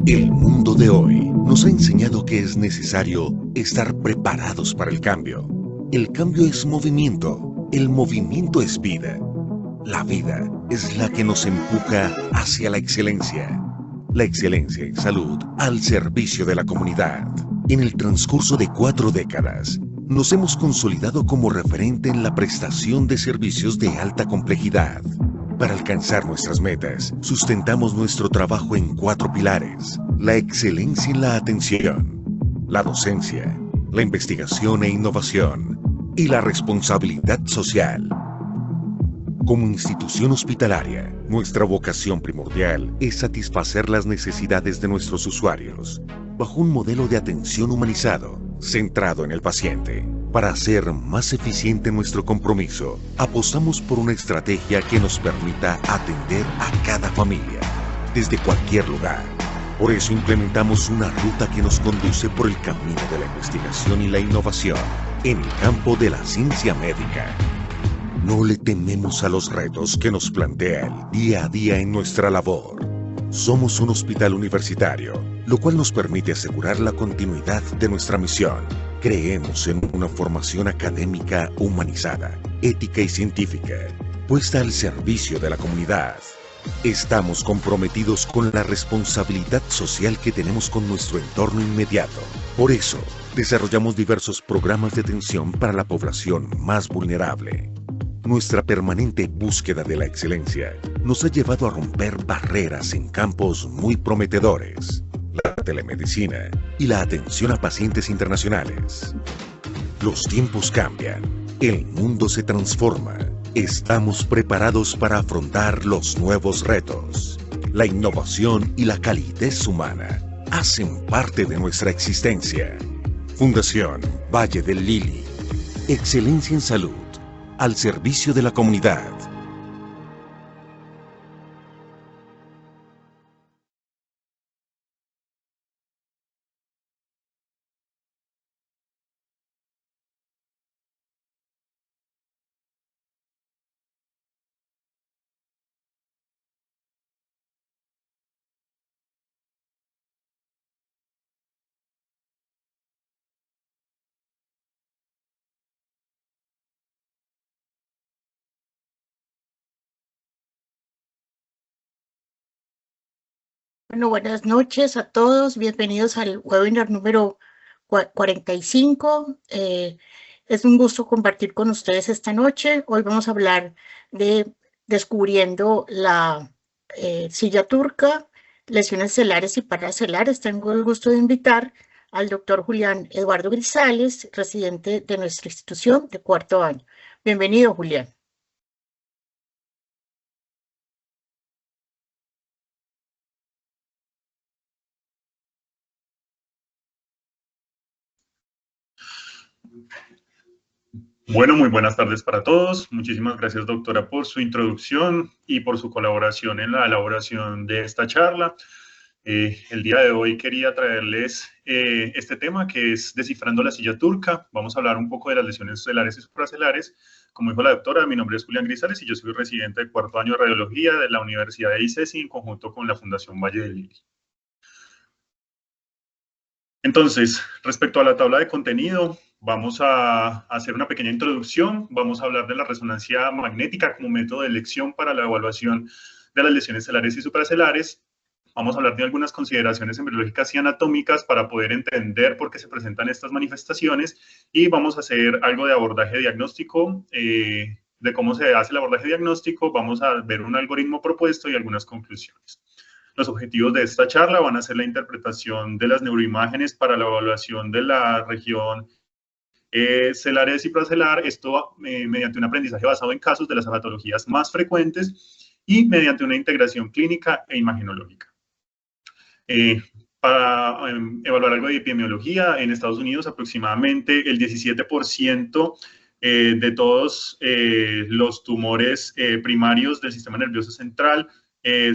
El mundo de hoy nos ha enseñado que es necesario estar preparados para el cambio. El cambio es movimiento, el movimiento es vida. La vida es la que nos empuja hacia la excelencia. La excelencia en salud al servicio de la comunidad. En el transcurso de 4 décadas, nos hemos consolidado como referente en la prestación de servicios de alta complejidad. Para alcanzar nuestras metas, sustentamos nuestro trabajo en 4 pilares: la excelencia en la atención, la docencia, la investigación e innovación y la responsabilidad social. Como institución hospitalaria, nuestra vocación primordial es satisfacer las necesidades de nuestros usuarios, bajo un modelo de atención humanizado, centrado en el paciente. Para hacer más eficiente nuestro compromiso, apostamos por una estrategia que nos permita atender a cada familia, desde cualquier lugar. Por eso implementamos una ruta que nos conduce por el camino de la investigación y la innovación, en el campo de la ciencia médica. No le tememos a los retos que nos plantea el día a día en nuestra labor. Somos un hospital universitario, lo cual nos permite asegurar la continuidad de nuestra misión. Creemos en una formación académica humanizada, ética y científica, puesta al servicio de la comunidad. Estamos comprometidos con la responsabilidad social que tenemos con nuestro entorno inmediato. Por eso, desarrollamos diversos programas de atención para la población más vulnerable. Nuestra permanente búsqueda de la excelencia nos ha llevado a romper barreras en campos muy prometedores: la telemedicina y la atención a pacientes internacionales. Los tiempos cambian, el mundo se transforma. Estamos preparados para afrontar los nuevos retos. La innovación y la calidez humana hacen parte de nuestra existencia. Fundación Valle del Lili. Excelencia en salud, al servicio de la comunidad. Bueno, buenas noches a todos. Bienvenidos al webinar número 45. Es un gusto compartir con ustedes esta noche. Hoy vamos a hablar de descubriendo la silla turca, lesiones celares y paracelares. Tengo el gusto de invitar al doctor Julián Eduardo Grisales, residente de nuestra institución de 4º año. Bienvenido, Julián. Bueno, muy buenas tardes para todos. Muchísimas gracias, doctora, por su introducción y por su colaboración en la elaboración de esta charla. El día de hoy quería traerles este tema, que es descifrando la silla turca. Vamos a hablar un poco de las lesiones celares y supracelares. Como dijo la doctora, mi nombre es Julián Grisales y yo soy residente de 4º año de radiología de la Universidad de ICESI en conjunto con la Fundación Valle del Lili. Entonces, respecto a la tabla de contenido, vamos a hacer una pequeña introducción. Vamos a hablar de la resonancia magnética como método de elección para la evaluación de las lesiones celares y supracelares. Vamos a hablar de algunas consideraciones embriológicas y anatómicas para poder entender por qué se presentan estas manifestaciones, y vamos a hacer algo de abordaje diagnóstico, de cómo se hace el abordaje diagnóstico. Vamos a ver un algoritmo propuesto y algunas conclusiones. Los objetivos de esta charla van a ser la interpretación de las neuroimágenes para la evaluación de la región celares y supracelar, esto mediante un aprendizaje basado en casos de las patologías más frecuentes y mediante una integración clínica e imagenológica. Para evaluar algo de epidemiología, en Estados Unidos aproximadamente el 17% de todos los tumores primarios del sistema nervioso central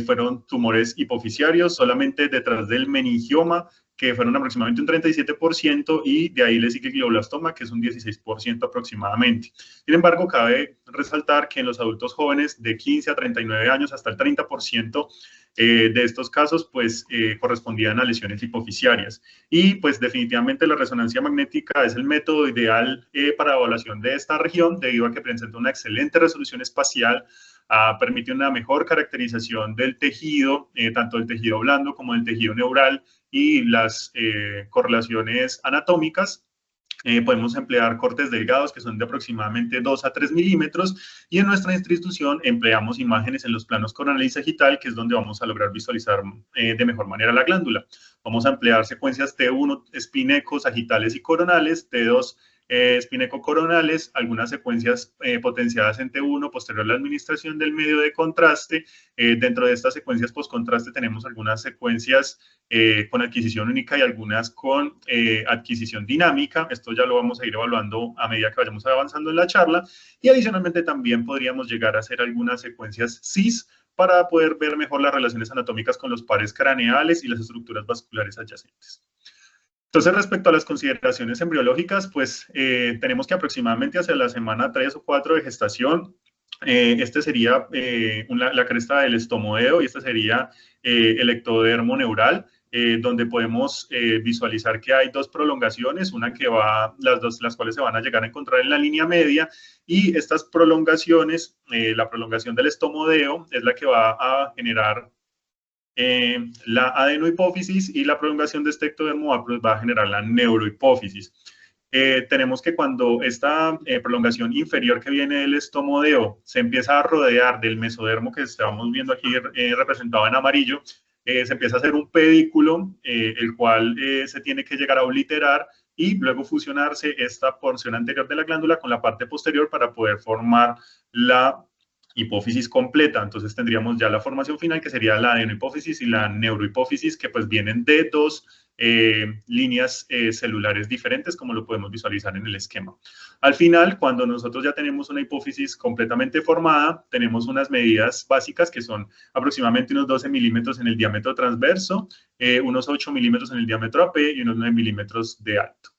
fueron tumores hipoficiarios, solamente detrás del meningioma, que fueron aproximadamente un 37%, y de ahí le sigue el glioblastoma, que es un 16% aproximadamente. Sin embargo, cabe resaltar que en los adultos jóvenes de 15 a 39 años, hasta el 30% de estos casos, pues, correspondían a lesiones hipoficiarias. Y, pues, definitivamente la resonancia magnética es el método ideal para evaluación de esta región, debido a que presenta una excelente resolución espacial, permite una mejor caracterización del tejido, tanto del tejido blando como del tejido neural, y las correlaciones anatómicas. Podemos emplear cortes delgados que son de aproximadamente 2 a 3 milímetros, y en nuestra institución empleamos imágenes en los planos coronal y sagital, que es donde vamos a lograr visualizar de mejor manera la glándula. Vamos a emplear secuencias T1 espineco, sagitales y coronales, T2 espineco-coronales, algunas secuencias potenciadas en T1 posterior a la administración del medio de contraste. Dentro de estas secuencias post-contraste tenemos algunas secuencias con adquisición única y algunas con adquisición dinámica. Esto ya lo vamos a ir evaluando a medida que vayamos avanzando en la charla. Y adicionalmente también podríamos llegar a hacer algunas secuencias CIS para poder ver mejor las relaciones anatómicas con los pares craneales y las estructuras vasculares adyacentes. Entonces, respecto a las consideraciones embriológicas, pues tenemos que aproximadamente hacia la semana 3 o 4 de gestación, este sería la cresta del estomodeo, y este sería el ectodermo neural, donde podemos visualizar que hay dos prolongaciones, una que va, las cuales se van a llegar a encontrar en la línea media, y estas prolongaciones, la prolongación del estomodeo es la que va a generar la adenohipófisis, y la prolongación de este ectodermo va a generar la neurohipófisis. Tenemos que cuando esta prolongación inferior que viene del estomodeo se empieza a rodear del mesodermo, que estamos viendo aquí representado en amarillo, se empieza a hacer un pedículo, el cual se tiene que llegar a obliterar y luego fusionarse esta porción anterior de la glándula con la parte posterior para poder formar la hipófisis completa. Entonces tendríamos ya la formación final, que sería la adenohipófisis y la neurohipófisis, que pues vienen de dos líneas celulares diferentes, como lo podemos visualizar en el esquema. Al final, cuando nosotros ya tenemos una hipófisis completamente formada, tenemos unas medidas básicas que son aproximadamente unos 12 milímetros en el diámetro transverso, unos 8 milímetros en el diámetro AP y unos 9 milímetros de alto.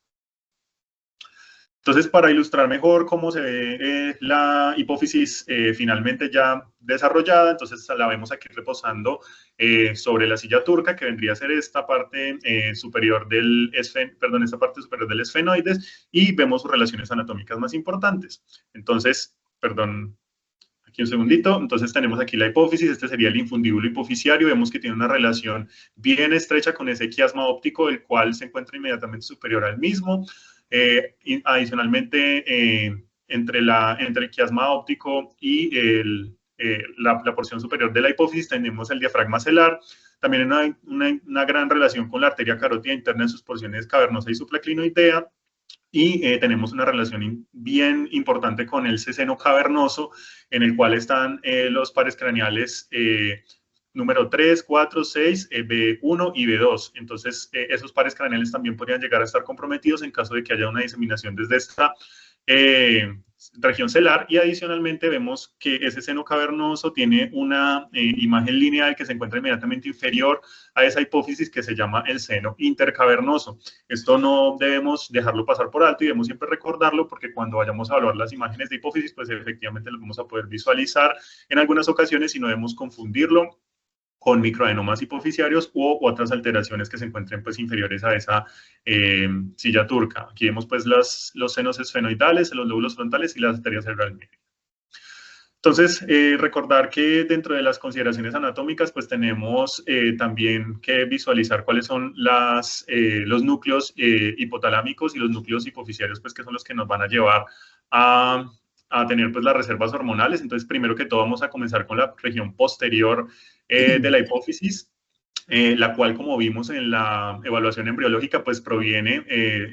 Entonces, para ilustrar mejor cómo se ve la hipófisis finalmente ya desarrollada, entonces la vemos aquí reposando sobre la silla turca, que vendría a ser esta parte superior del esta parte superior del esfenoides, y vemos sus relaciones anatómicas más importantes. Entonces, aquí un segundito. Entonces tenemos aquí la hipófisis, este sería el infundíbulo hipoficiario, vemos que tiene una relación bien estrecha con ese quiasma óptico, el cual se encuentra inmediatamente superior al mismo. Y adicionalmente, entre el quiasma óptico y la porción superior de la hipófisis tenemos el diafragma celar. También hay una gran relación con la arteria carótida interna en sus porciones cavernosa y supraclinoidea. Y tenemos una relación bien importante con el seno cavernoso, en el cual están los pares craneales número 3, 4, 6, B1 y B2. Entonces, esos pares craneales también podrían llegar a estar comprometidos en caso de que haya una diseminación desde esta región celar. Y adicionalmente vemos que ese seno cavernoso tiene una imagen lineal que se encuentra inmediatamente inferior a esa hipófisis, que se llama el seno intercavernoso. Esto no debemos dejarlo pasar por alto y debemos siempre recordarlo, porque cuando vayamos a evaluar las imágenes de hipófisis, pues efectivamente las vamos a poder visualizar en algunas ocasiones y no debemos confundirlo con microadenomas hipoficiarios u otras alteraciones que se encuentren pues inferiores a esa silla turca. Aquí vemos pues los senos esfenoidales, los lóbulos frontales y las arterias cerebrales media. Entonces, recordar que dentro de las consideraciones anatómicas, pues tenemos también que visualizar cuáles son los núcleos hipotalámicos y los núcleos hipoficiarios, pues que son los que nos van a llevar a tener pues las reservas hormonales. Entonces, primero que todo vamos a comenzar con la región posterior de la hipófisis, la cual, como vimos en la evaluación embriológica, pues proviene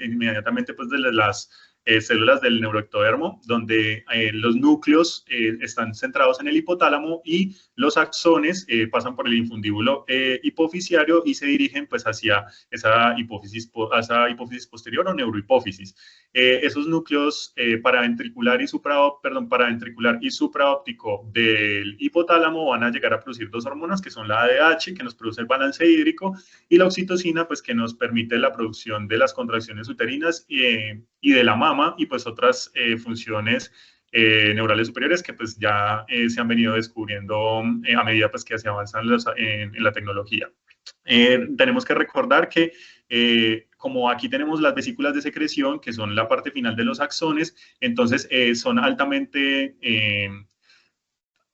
inmediatamente pues de las células del neuroectodermo, donde los núcleos están centrados en el hipotálamo y los axones pasan por el infundíbulo hipofisiario y se dirigen pues hacia esa hipófisis posterior o neurohipófisis. Esos núcleos paraventricular y supraóptico del hipotálamo van a llegar a producir dos hormonas que son la ADH, que nos produce el balance hídrico, y la oxitocina, pues que nos permite la producción de las contracciones uterinas y de la mama, y pues otras funciones neurales superiores que pues ya se han venido descubriendo a medida pues que se avanza en la tecnología. Tenemos que recordar que como aquí tenemos las vesículas de secreción, que son la parte final de los axones, entonces son altamente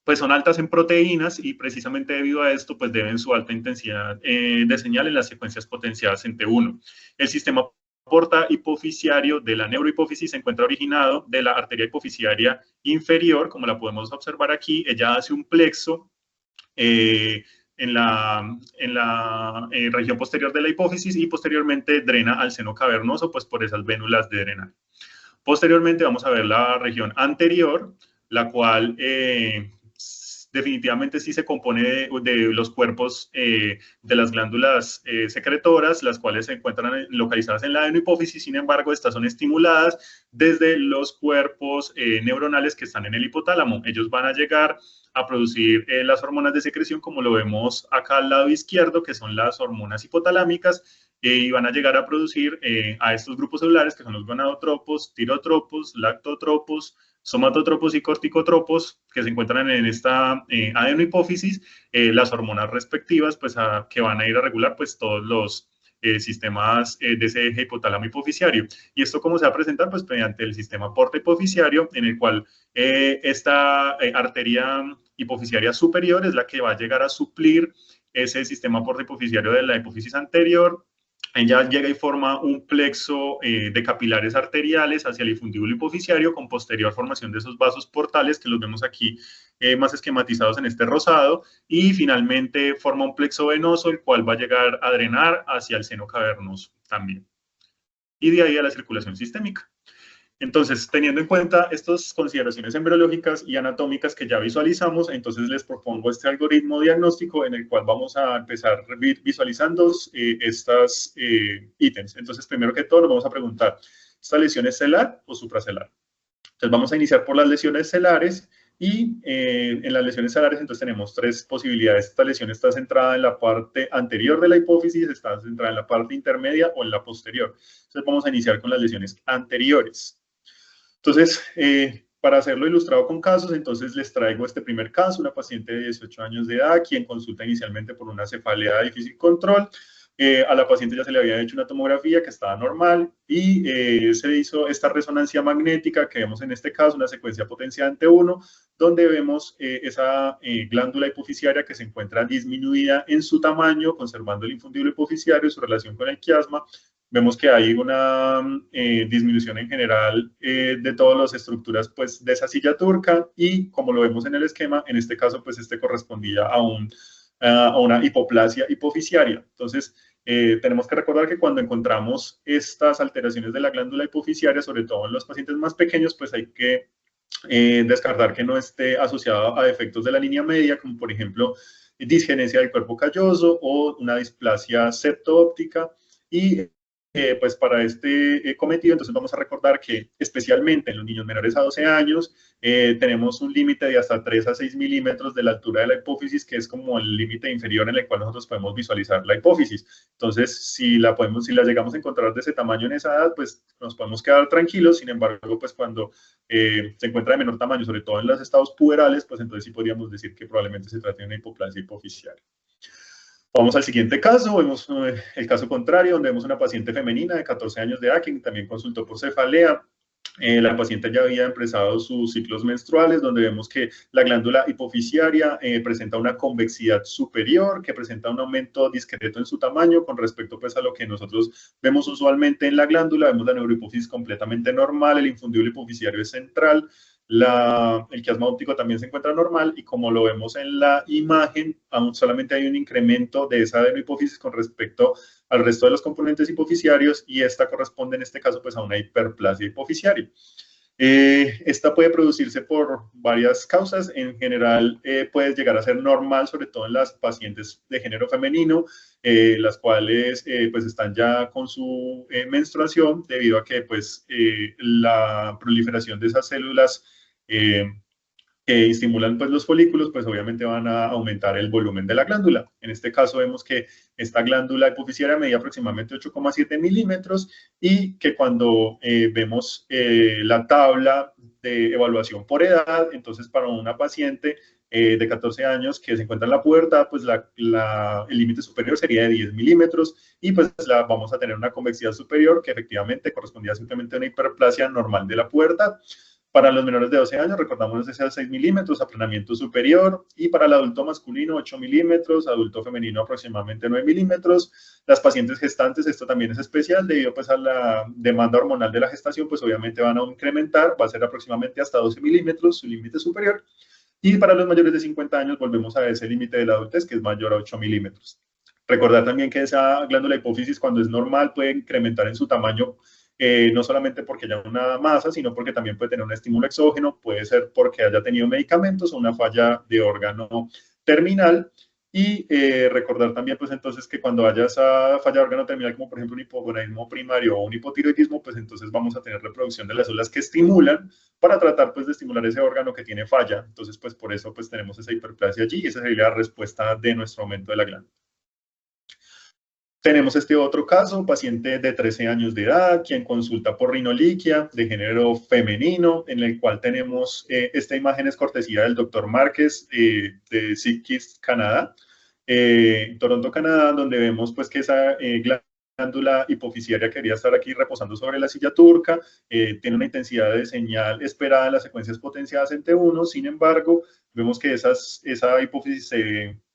pues son altas en proteínas y precisamente debido a esto pues deben su alta intensidad de señal en las secuencias potenciadas en T1. El sistema porta hipofisiario de la neurohipófisis se encuentra originado de la arteria hipofisiaria inferior, como la podemos observar aquí. Ella hace un plexo en la región posterior de la hipófisis y posteriormente drena al seno cavernoso pues por esas vénulas de drenaje. Posteriormente vamos a ver la región anterior, la cual definitivamente sí se compone de los cuerpos de las glándulas secretoras, las cuales se encuentran localizadas en la adenohipófisis. Sin embargo, estas son estimuladas desde los cuerpos neuronales que están en el hipotálamo. Ellos van a llegar a producir las hormonas de secreción, como lo vemos acá al lado izquierdo, que son las hormonas hipotalámicas, y van a llegar a producir a estos grupos celulares, que son los gonadotropos, tirotropos, lactotropos, somatotropos y corticotropos, que se encuentran en esta adenohipófisis, las hormonas respectivas, pues que van a ir a regular pues todos los sistemas de ese eje hipotálamo hipofisiario. ¿Y esto cómo se va a presentar? Pues mediante el sistema porta hipofisiario, en el cual esta arteria hipofisiaria superior es la que va a llegar a suplir ese sistema porta hipofisiario de la hipófisis anterior. Ella llega y forma un plexo de capilares arteriales hacia el infundíbulo hipofisiario con posterior formación de esos vasos portales que los vemos aquí más esquematizados en este rosado, y finalmente forma un plexo venoso el cual va a llegar a drenar hacia el seno cavernoso también. Y de ahí a la circulación sistémica. Entonces, teniendo en cuenta estas consideraciones embriológicas y anatómicas que ya visualizamos, entonces les propongo este algoritmo diagnóstico en el cual vamos a empezar visualizando estos ítems. Entonces, primero que todo, nos vamos a preguntar, ¿esta lesión es celar o supracelar? Entonces, vamos a iniciar por las lesiones celares y en las lesiones celares, entonces tenemos tres posibilidades. Esta lesión está centrada en la parte anterior de la hipófisis, está centrada en la parte intermedia o en la posterior. Entonces, vamos a iniciar con las lesiones anteriores. Entonces, para hacerlo ilustrado con casos, entonces les traigo este primer caso, una paciente de 18 años de edad, quien consulta inicialmente por una cefalea de difícil control. A la paciente ya se le había hecho una tomografía que estaba normal y se hizo esta resonancia magnética que vemos en este caso, una secuencia potenciada en T1, donde vemos esa glándula hipofisiaria que se encuentra disminuida en su tamaño, conservando el infundíbulo hipofisiario y su relación con el quiasma. Vemos que hay una disminución en general de todas las estructuras pues, de esa silla turca, y como lo vemos en el esquema, en este caso pues este correspondía a una hipoplasia hipofisiaria. Entonces, tenemos que recordar que cuando encontramos estas alteraciones de la glándula hipofisiaria, sobre todo en los pacientes más pequeños, pues hay que descartar que no esté asociado a defectos de la línea media, como por ejemplo disgenesia del cuerpo calloso o una displasia septo-óptica. Y pues para este cometido, entonces vamos a recordar que especialmente en los niños menores a 12 años tenemos un límite de hasta 3 a 6 milímetros de la altura de la hipófisis, que es como el límite inferior en el cual nosotros podemos visualizar la hipófisis. Entonces, si la llegamos a encontrar de ese tamaño en esa edad, pues nos podemos quedar tranquilos. Sin embargo, pues cuando se encuentra de menor tamaño, sobre todo en los estados puberales, pues entonces sí podríamos decir que probablemente se trate de una hipoplasia hipofisiaria. Vamos al siguiente caso, vemos el caso contrario, donde vemos una paciente femenina de 14 años de edad, que también consultó por cefalea. La paciente ya había empezado sus ciclos menstruales, donde vemos que la glándula hipofisiaria presenta una convexidad superior, que presenta un aumento discreto en su tamaño con respecto pues, a lo que nosotros vemos usualmente en la glándula. Vemos la neurohipófisis completamente normal, el infundíbulo hipofisiario es central, El quiasma óptico también se encuentra normal y como lo vemos en la imagen, aún solamente hay un incremento de esa adenohipófisis con respecto al resto de los componentes hipofisiarios y esta corresponde en este caso pues a una hiperplasia hipofisiaria. Esta puede producirse por varias causas. En general, puede llegar a ser normal, sobre todo en las pacientes de género femenino, las cuales pues están ya con su menstruación, debido a que pues la proliferación de esas células que estimulan pues los folículos, pues obviamente van a aumentar el volumen de la glándula. En este caso vemos que esta glándula hipofisiaria medía aproximadamente 8,7 milímetros y que cuando vemos la tabla de evaluación por edad, entonces para una paciente de 14 años que se encuentra en la pubertad, pues el límite superior sería de 10 milímetros y pues vamos a tener una convexidad superior que efectivamente correspondía simplemente a una hiperplasia normal de la pubertad. Para los menores de 12 años, recordamos ese 6 milímetros, aplanamiento superior, y para el adulto masculino 8 milímetros, adulto femenino aproximadamente 9 milímetros. Las pacientes gestantes, esto también es especial, debido pues a la demanda hormonal de la gestación, pues obviamente van a incrementar, va a ser aproximadamente hasta 12 milímetros, su límite superior. Y para los mayores de 50 años volvemos a ese límite de la adultez, que es mayor a 8 milímetros. Recordar también que esa glándula hipófisis, cuando es normal, puede incrementar en su tamaño, no solamente porque haya una masa, sino porque también puede tener un estímulo exógeno, puede ser porque haya tenido medicamentos o una falla de órgano terminal. Y recordar también, pues entonces, que cuando haya esa falla de órgano terminal, como por ejemplo un hipogonadismo primario o un hipotiroidismo, pues entonces vamos a tener reproducción de las células que estimulan para tratar pues de estimular ese órgano que tiene falla. Entonces, pues por eso pues tenemos esa hiperplasia allí y esa sería la respuesta de nuestro aumento de la glándula. Tenemos este otro caso, paciente de 13 años de edad, quien consulta por rinoliquia de género femenino, en el cual tenemos, esta imagen es cortesía del doctor Márquez de SickKids Canadá, Toronto, Canadá, donde vemos pues que esa glándula hipofisiaria quería estar aquí reposando sobre la silla turca, tiene una intensidad de señal esperada en las secuencias potenciadas en T1, sin embargo, vemos que esa hipófisis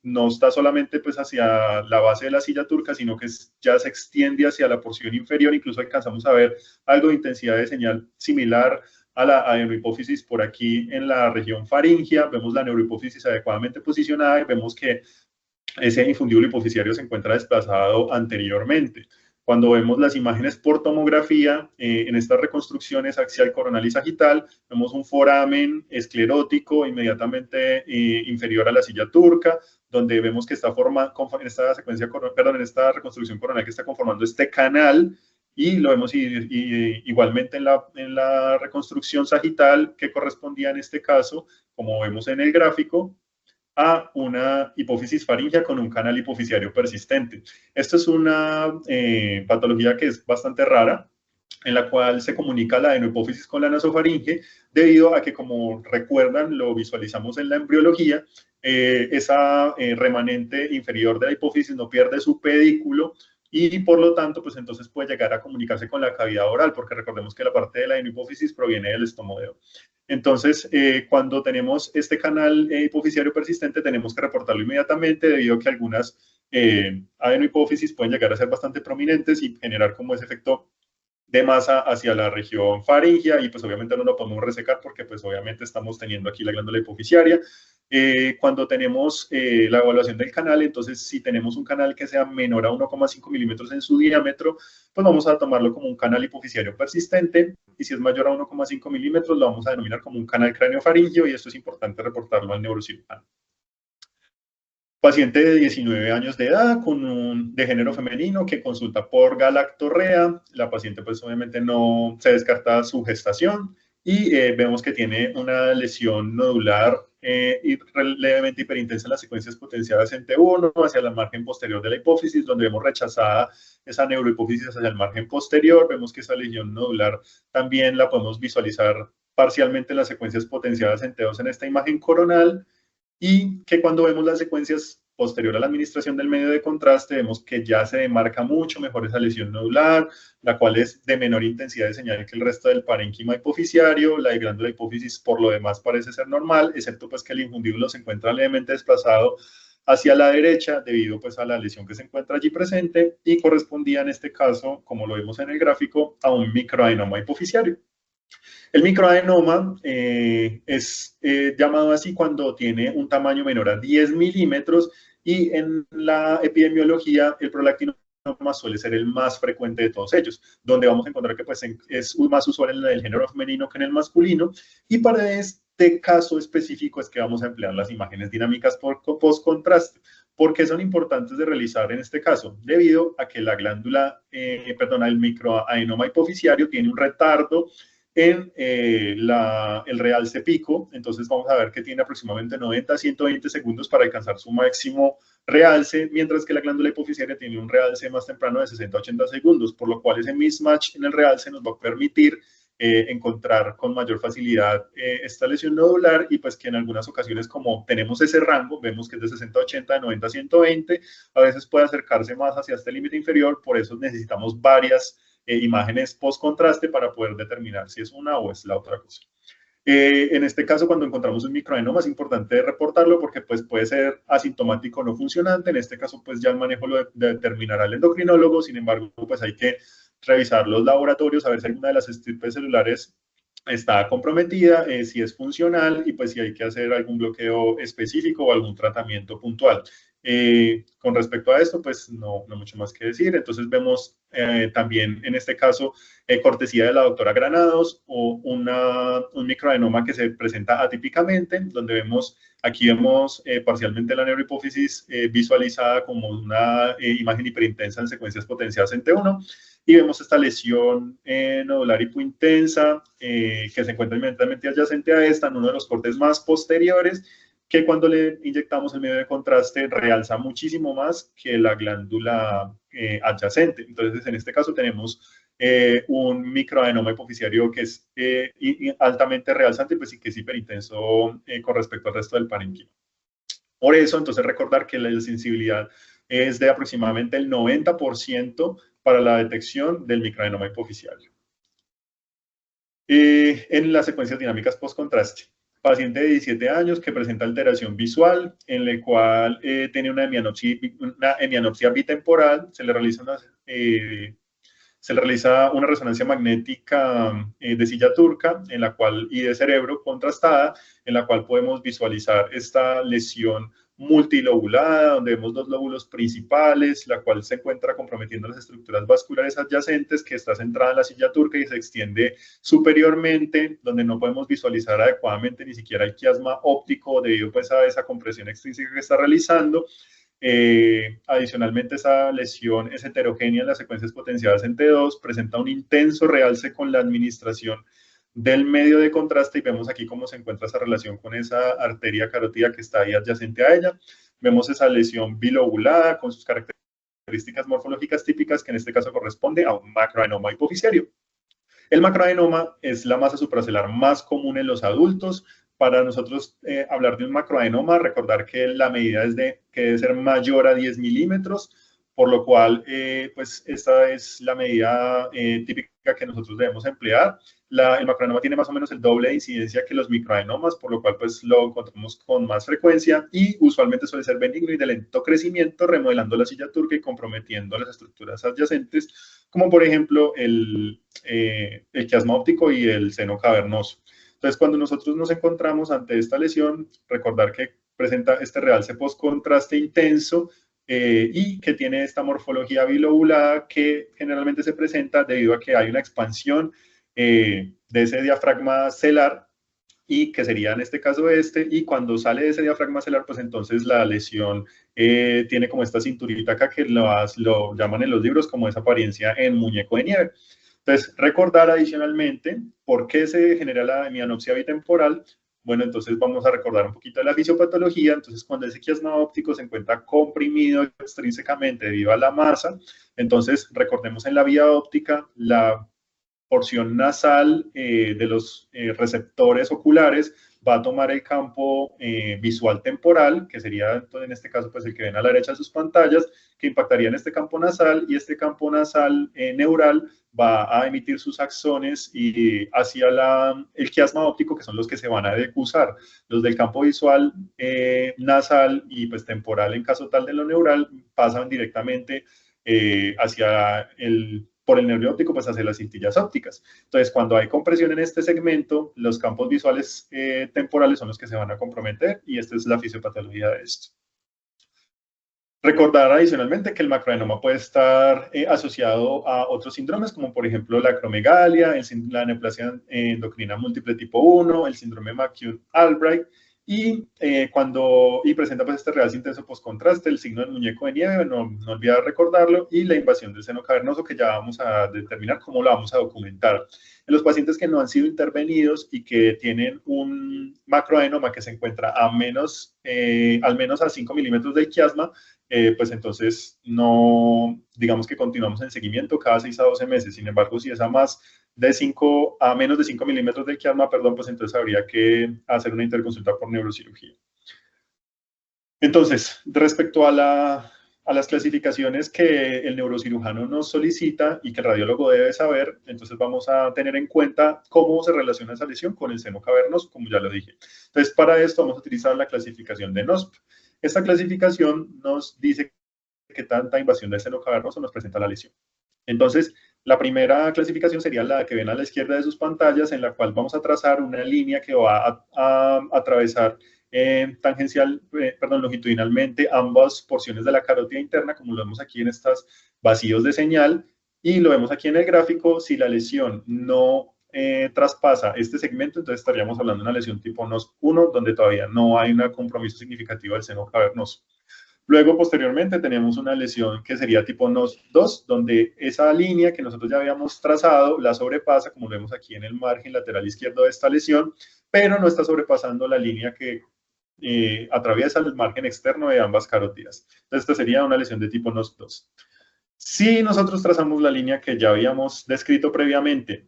no está solamente pues hacia la base de la silla turca, sino que ya se extiende hacia la porción inferior, incluso alcanzamos a ver algo de intensidad de señal similar a la neurohipófisis por aquí en la región faríngea, vemos la neurohipófisis adecuadamente posicionada y vemos que ese infundíbulo hipofisiario se encuentra desplazado anteriormente. Cuando vemos las imágenes por tomografía, en estas reconstrucciones axial, coronal y sagital, vemos un foramen esclerótico inmediatamente inferior a la silla turca, donde vemos que está en esta secuencia, perdón, en esta reconstrucción coronal que está conformando este canal, y lo vemos igualmente en la reconstrucción sagital que correspondía en este caso, como vemos en el gráfico, a una hipófisis faríngea con un canal hipofisiario persistente. Esto es una patología que es bastante rara, en la cual se comunica la adenohipófisis con la nasofaringe, debido a que, como recuerdan, lo visualizamos en la embriología, esa remanente inferior de la hipófisis no pierde su pedículo y por lo tanto, pues entonces puede llegar a comunicarse con la cavidad oral, porque recordemos que la parte de la adenohipófisis proviene del estomodeo. Entonces, cuando tenemos este canal hipofisiario persistente, tenemos que reportarlo inmediatamente, debido a que algunas adenohipófisis pueden llegar a ser bastante prominentes y generar como ese efecto de masa hacia la región faríngea, y pues obviamente no lo podemos resecar porque pues obviamente estamos teniendo aquí la glándula hipofisiaria. Cuando tenemos la evaluación del canal, entonces si tenemos un canal que sea menor a 1,5 milímetros en su diámetro, pues vamos a tomarlo como un canal hipofisiario persistente, y si es mayor a 1,5 milímetros lo vamos a denominar como un canal craneofaríngeo, y esto es importante reportarlo al neurocirujano. Paciente de 19 años de edad, de género femenino, que consulta por galactorrea. La paciente pues obviamente no se descarta su gestación, y vemos que tiene una lesión nodular y levemente hiperintensa en las secuencias potenciadas en T1 hacia la margen posterior de la hipófisis, donde vemos rechazada esa neurohipófisis hacia el margen posterior. Vemos que esa lesión nodular también la podemos visualizar parcialmente en las secuencias potenciadas en T2 en esta imagen coronal, y que cuando vemos las secuencias posterior a la administración del medio de contraste, vemos que ya se demarca mucho mejor esa lesión nodular, la cual es de menor intensidad de señal que el resto del parénquima hipofisiario. La glándula hipófisis por lo demás parece ser normal, excepto pues que el infundíbulo se encuentra levemente desplazado hacia la derecha debido pues a la lesión que se encuentra allí presente, y correspondía en este caso, como lo vemos en el gráfico, a un microadenoma hipofisiario. El microadenoma es llamado así cuando tiene un tamaño menor a 10 milímetros y en la epidemiología el prolactinoma suele ser el más frecuente de todos ellos, donde vamos a encontrar que pues, es más usual en el género femenino que en el masculino, y para este caso específico es que vamos a emplear las imágenes dinámicas por post-contraste. ¿Por qué son importantes de realizar en este caso? Debido a que la glándula, el microadenoma hipoficiario tiene un retardo en el realce pico, entonces vamos a ver que tiene aproximadamente 90 a 120 segundos para alcanzar su máximo realce, mientras que la glándula hipoficiaria tiene un realce más temprano de 60 a 80 segundos, por lo cual ese mismatch en el realce nos va a permitir encontrar con mayor facilidad esta lesión nodular, y pues que en algunas ocasiones, como tenemos ese rango, vemos que es de 60 a 80, de 90 a 120, a veces puede acercarse más hacia este límite inferior, por eso necesitamos varias imágenes post-contraste para poder determinar si es una o es la otra cosa. En este caso, cuando encontramos un microadenoma, es importante reportarlo porque pues, puede ser asintomático o no funcionante. En este caso, pues ya el manejo lo determinará el endocrinólogo. Sin embargo, pues hay que revisar los laboratorios, a ver si alguna de las estirpes celulares está comprometida, si es funcional y pues si hay que hacer algún bloqueo específico o algún tratamiento puntual. Con respecto a esto, pues no mucho más que decir. Entonces vemos también en este caso cortesía de la doctora Granados o un microadenoma que se presenta atípicamente, donde aquí vemos parcialmente la neurohipófisis visualizada como una imagen hiperintensa en secuencias potenciadas en T1, y vemos esta lesión nodular hipointensa que se encuentra inmediatamente adyacente a esta, en uno de los cortes más posteriores, que cuando le inyectamos el medio de contraste realza muchísimo más que la glándula adyacente. Entonces, en este caso tenemos un microadenoma hipoficiario que es altamente realzante, pues sí que es hiperintenso con respecto al resto del parénquima. Por eso, entonces, recordar que la sensibilidad es de aproximadamente el 90% para la detección del microadenoma hipoficiario. En las secuencias dinámicas post-contraste, paciente de 17 años que presenta alteración visual, en la cual tiene una hemianopsia bitemporal, se le realiza una resonancia magnética de silla turca y de cerebro contrastada, en la cual podemos visualizar esta lesión multilobulada, donde vemos dos lóbulos principales, la cual se encuentra comprometiendo las estructuras vasculares adyacentes, que está centrada en la silla turca y se extiende superiormente, donde no podemos visualizar adecuadamente ni siquiera el quiasma óptico debido pues a esa compresión extrínseca que está realizando. Adicionalmente, esa lesión es heterogénea en las secuencias potenciadas en T2, presenta un intenso realce con la administración del medio de contraste, y vemos aquí cómo se encuentra esa relación con esa arteria carótida que está ahí adyacente a ella. Vemos esa lesión bilobulada con sus características morfológicas típicas, que en este caso corresponde a un macroadenoma hipoficiario. El macroadenoma es la masa supracelular más común en los adultos. Para nosotros hablar de un macroadenoma, recordar que la medida es que debe ser mayor a 10 milímetros, por lo cual pues esta es la medida típica que nosotros debemos emplear. El macroadenoma tiene más o menos el doble de incidencia que los microadenomas, por lo cual pues lo encontramos con más frecuencia y usualmente suele ser benigno y de lento crecimiento, remodelando la silla turca y comprometiendo las estructuras adyacentes, como por ejemplo el quiasma óptico y el seno cavernoso. Entonces, cuando nosotros nos encontramos ante esta lesión, recordar que presenta este realce post-contraste intenso y que tiene esta morfología bilobulada que generalmente se presenta debido a que hay una expansión de ese diafragma celar, y que sería en este caso y cuando sale de ese diafragma celar, pues entonces la lesión tiene como esta cinturita acá que lo llaman en los libros como esa apariencia en muñeco de nieve. Entonces, recordar adicionalmente por qué se genera la hemianopsia bitemporal. Bueno, entonces vamos a recordar un poquito de la fisiopatología. Entonces, cuando ese quiasma óptico se encuentra comprimido extrínsecamente debido a la masa, entonces recordemos en la vía óptica la porción nasal de los receptores oculares va a tomar el campo visual temporal, que sería en este caso pues el que ven a la derecha de sus pantallas, que impactaría en este campo nasal, y este campo nasal neural va a emitir sus axones y hacia el quiasma óptico, que son los que se van a decusar. Los del campo visual nasal y pues temporal, en caso tal de lo neural, pasan directamente hacia por el nervio óptico, pues hacia las cintillas ópticas. Entonces, cuando hay compresión en este segmento, los campos visuales temporales son los que se van a comprometer, y esta es la fisiopatología de esto. Recordar adicionalmente que el macroadenoma puede estar asociado a otros síndromes, como por ejemplo la acromegalia, la neoplasia endocrina múltiple tipo 1, el síndrome McCune-Albright, y presenta pues este realce intenso postcontraste, el signo del muñeco de nieve, no olvidar recordarlo, y la invasión del seno cavernoso, que ya vamos a determinar cómo lo vamos a documentar. En los pacientes que no han sido intervenidos y que tienen un macroadenoma que se encuentra al menos a 5 milímetros del quiasma, pues entonces no, digamos que continuamos en seguimiento cada 6 a 12 meses. Sin embargo, si es a menos de 5 milímetros del quiasma, pues entonces habría que hacer una interconsulta por neurocirugía. Entonces, respecto a las clasificaciones que el neurocirujano nos solicita y que el radiólogo debe saber, entonces vamos a tener en cuenta cómo se relaciona esa lesión con el seno cavernoso, como ya lo dije. Entonces, para esto vamos a utilizar la clasificación de NOSP. Esta clasificación nos dice qué tanta invasión del seno cavernoso nos presenta la lesión. Entonces, la primera clasificación sería la que ven a la izquierda de sus pantallas, en la cual vamos a trazar una línea que va a atravesar longitudinalmente ambas porciones de la carótida interna, como lo vemos aquí en estos vacíos de señal, y lo vemos aquí en el gráfico. Si la lesión no traspasa este segmento, entonces estaríamos hablando de una lesión tipo NOS1, donde todavía no hay un compromiso significativo del seno cavernoso. Luego, posteriormente, tenemos una lesión que sería tipo NOS2, donde esa línea que nosotros ya habíamos trazado la sobrepasa, como lo vemos aquí en el margen lateral izquierdo de esta lesión, pero no está sobrepasando la línea que atraviesa el margen externo de ambas carótidas. Entonces, esta sería una lesión de tipo NOS2. Si nosotros trazamos la línea que ya habíamos descrito previamente,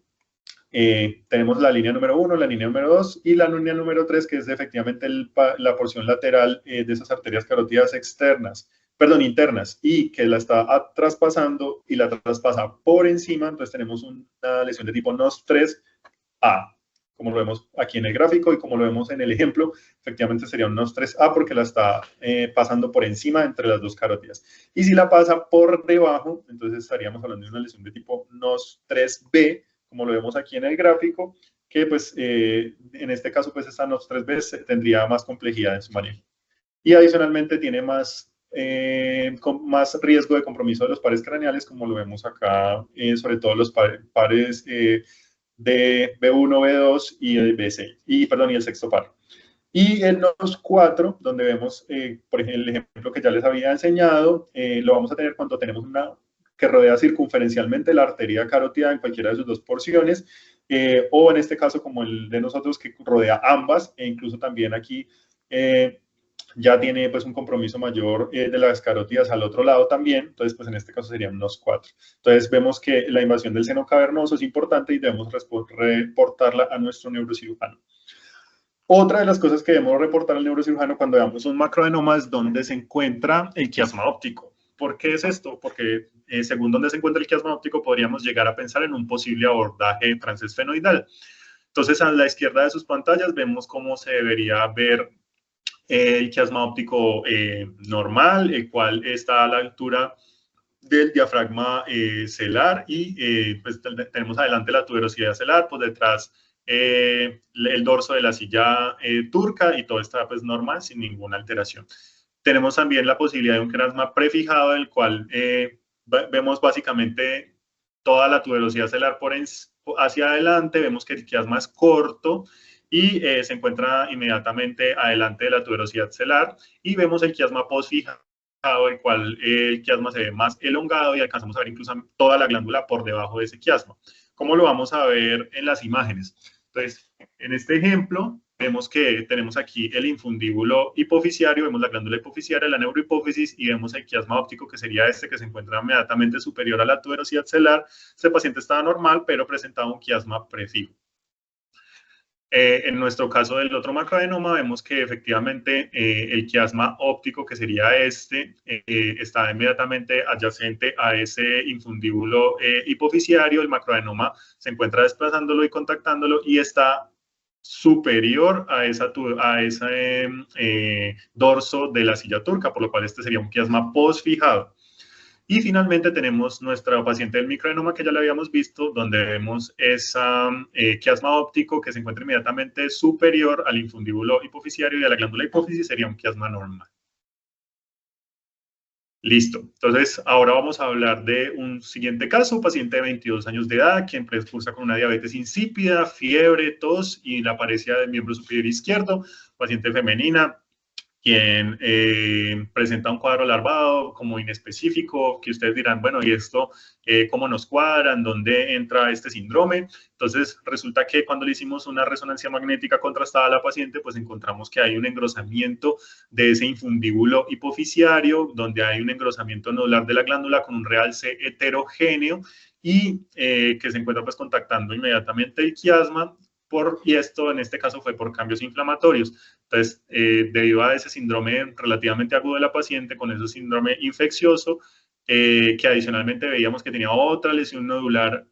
tenemos la línea número 1, la línea número 2 y la línea número 3, que es efectivamente la porción lateral de esas arterias carótidas internas, y que la está traspasando y la traspasa por encima. Entonces tenemos una lesión de tipo NOS3A, como lo vemos aquí en el gráfico y como lo vemos en el ejemplo. Efectivamente sería un NOS3A porque la está pasando por encima entre las dos carótidas. Y si la pasa por debajo, entonces estaríamos hablando de una lesión de tipo NOS3B, como lo vemos aquí en el gráfico, que pues en este caso pues esta NOS3B tendría más complejidad en su manejo. Y adicionalmente tiene más riesgo de compromiso de los pares craneales, como lo vemos acá, sobre todo los pares de B1, B2 y B6, y el sexto par. Y el NOS4, donde vemos, por ejemplo, el ejemplo que ya les había enseñado, lo vamos a tener cuando tenemos una que rodea circunferencialmente la arteria carótida en cualquiera de sus dos porciones, o en este caso como el de nosotros, que rodea ambas, e incluso también aquí ya tiene pues un compromiso mayor de las carótidas al otro lado también. Entonces pues en este caso serían unos 4. Entonces vemos que la invasión del seno cavernoso es importante y debemos reportarla a nuestro neurocirujano. Otra de las cosas que debemos reportar al neurocirujano cuando veamos un macroadenoma es dónde se encuentra el quiasma óptico. ¿Por qué es esto? Porque según dónde se encuentra el quiasma óptico, podríamos llegar a pensar en un posible abordaje transesfenoidal. Entonces, a la izquierda de sus pantallas vemos cómo se debería ver el quiasma óptico normal, el cual está a la altura del diafragma celar, y pues tenemos adelante la tuberosidad celar, por detrás el dorso de la silla turca, y todo está pues normal, sin ninguna alteración. Tenemos también la posibilidad de un quiasma prefijado, del cual vemos básicamente toda la tuberosidad celar hacia adelante. Vemos que el quiasma es corto y se encuentra inmediatamente adelante de la tuberosidad celar, y vemos el quiasma posfijado, el cual el quiasma se ve más elongado y alcanzamos a ver incluso toda la glándula por debajo de ese quiasma. ¿Cómo lo vamos a ver en las imágenes? Entonces, en este ejemplo, vemos que tenemos aquí el infundíbulo hipofisiario, vemos la glándula hipofisiaria, la neurohipófisis, y vemos el quiasma óptico, que sería este, que se encuentra inmediatamente superior a la tuberosidad celar. Este paciente estaba normal, pero presentaba un quiasma prefijo. En nuestro caso del otro macroadenoma, vemos que efectivamente el quiasma óptico, que sería este, está inmediatamente adyacente a ese infundíbulo hipofisiario. El macroadenoma se encuentra desplazándolo y contactándolo, y está superior a ese dorso de la silla turca, por lo cual este sería un quiasma posfijado. Y finalmente tenemos nuestra paciente del microadenoma que ya la habíamos visto, donde vemos esa quiasma óptico que se encuentra inmediatamente superior al infundíbulo hipofisiario y a la glándula hipófisis, sería un quiasma normal. Listo. Entonces, ahora vamos a hablar de un siguiente caso, paciente de 22 años de edad, quien cursa con una diabetes insípida, fiebre, tos y la paresia del miembro superior izquierdo, paciente femenina, quien presenta un cuadro larvado como inespecífico, que ustedes dirán, bueno, ¿y esto cómo nos cuadran? ¿Dónde entra este síndrome? Entonces, resulta que cuando le hicimos una resonancia magnética contrastada a la paciente, pues encontramos que hay un engrosamiento de ese infundíbulo hipofisiario, donde hay un engrosamiento nodular de la glándula con un realce heterogéneo y que se encuentra pues contactando inmediatamente el quiasma, y esto en este caso fue por cambios inflamatorios. Entonces, debido a ese síndrome relativamente agudo de la paciente, con ese síndrome infeccioso, que adicionalmente veíamos que tenía otra lesión nodular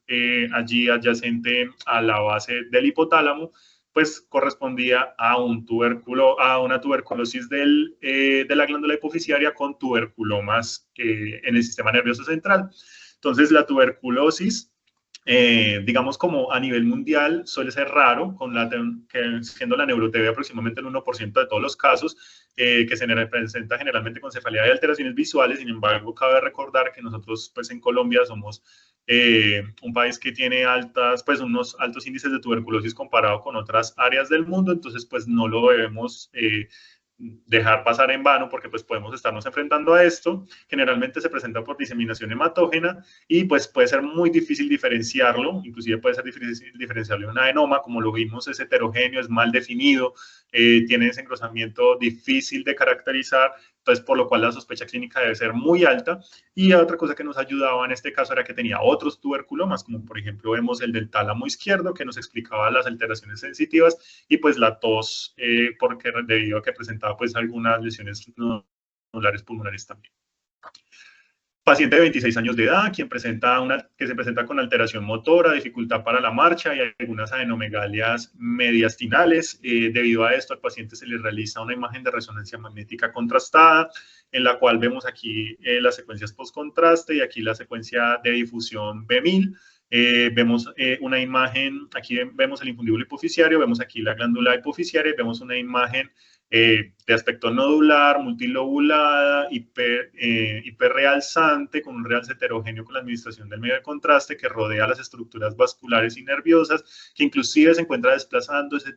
allí adyacente a la base del hipotálamo, pues correspondía a una tuberculosis de la glándula hipofisiaria con tuberculomas en el sistema nervioso central. Entonces, la tuberculosis, digamos como a nivel mundial, suele ser raro, siendo la neurotebia aproximadamente el 1% de todos los casos, que se presenta generalmente con cefalea y alteraciones visuales. Sin embargo, cabe recordar que nosotros pues en Colombia somos un país que tiene unos altos índices de tuberculosis comparado con otras áreas del mundo, entonces pues no lo debemos dejar pasar en vano, porque pues podemos estarnos enfrentando a esto. Generalmente se presenta por diseminación hematógena y pues puede ser muy difícil diferenciarlo, inclusive puede ser difícil diferenciarlo de un adenoma, como lo vimos, es heterogéneo, es mal definido, tiene ese engrosamiento difícil de caracterizar, entonces por lo cual la sospecha clínica debe ser muy alta. Y otra cosa que nos ayudaba en este caso era que tenía otros tuberculomas, como por ejemplo vemos el del tálamo izquierdo, que nos explicaba las alteraciones sensitivas, y pues la tos, porque debido a que presentaba pues algunas lesiones nodulares pulmonares también. Paciente de 26 años de edad, que se presenta con alteración motora, dificultad para la marcha y algunas adenomegalias mediastinales. Debido a esto, al paciente se le realiza una imagen de resonancia magnética contrastada, en la cual vemos aquí las secuencias post-contraste y aquí la secuencia de difusión B1000. Vemos una imagen, aquí vemos el infundíbulo hipofisiario, vemos aquí la glándula hipofisiaria y vemos una imagen de aspecto nodular, multilobulada, hiperrealzante, con un realce heterogéneo con la administración del medio de contraste que rodea las estructuras vasculares y nerviosas, que inclusive se encuentra desplazando ese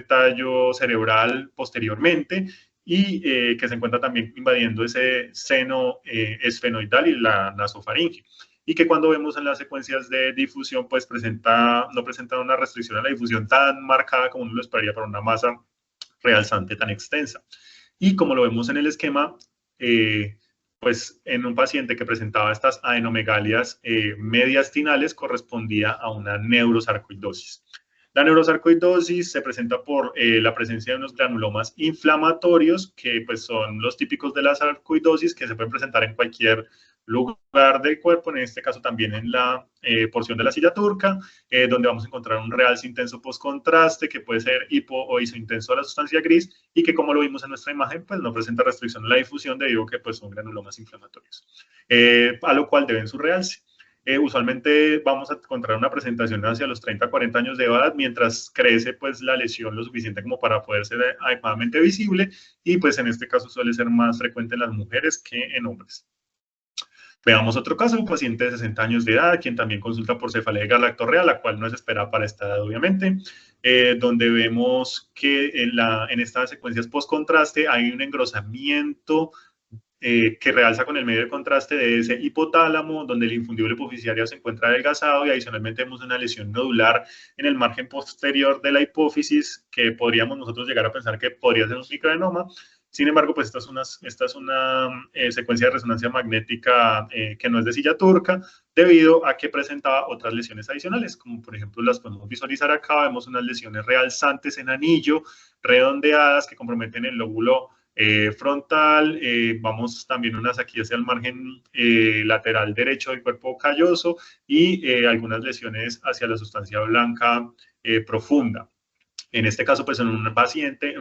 tallo cerebral posteriormente, y que se encuentra también invadiendo ese seno esfenoidal y la nasofaringe, y que cuando vemos en las secuencias de difusión, pues no presenta una restricción a la difusión tan marcada como uno lo esperaría para una masa realzante tan extensa. Y como lo vemos en el esquema, pues en un paciente que presentaba estas adenomegalias mediastinales correspondía a una neurosarcoidosis. La neurosarcoidosis se presenta por la presencia de unos granulomas inflamatorios, que pues son los típicos de la sarcoidosis, que se pueden presentar en cualquier lugar del cuerpo, en este caso también en la porción de la silla turca, donde vamos a encontrar un realce intenso post-contraste, que puede ser hipo o isointenso a la sustancia gris, y que, como lo vimos en nuestra imagen, pues no presenta restricción a la difusión debido a que pues son granulomas inflamatorios, a lo cual deben su realce. Usualmente vamos a encontrar una presentación hacia los 30 a 40 años de edad, mientras crece pues la lesión lo suficiente como para poder ser adecuadamente visible, y pues en este caso suele ser más frecuente en las mujeres que en hombres. Veamos otro caso, un paciente de 60 años de edad, quien también consulta por cefalea galactorrea, la cual no es esperada para esta edad, obviamente, donde vemos que en estas secuencias post-contraste hay un engrosamiento que realza con el medio de contraste de ese hipotálamo, donde el infundíbulo hipofisiario se encuentra adelgazado, y adicionalmente vemos una lesión nodular en el margen posterior de la hipófisis, que podríamos nosotros llegar a pensar que podría ser un microadenoma. Sin embargo, pues esta es una secuencia de resonancia magnética que no es de silla turca, debido a que presentaba otras lesiones adicionales, como por ejemplo las podemos visualizar acá. Vemos unas lesiones realzantes en anillo, redondeadas, que comprometen el lóbulo frontal. Vamos también unas aquí hacia el margen lateral derecho del cuerpo calloso, y algunas lesiones hacia la sustancia blanca profunda. En este caso, pues en una paciente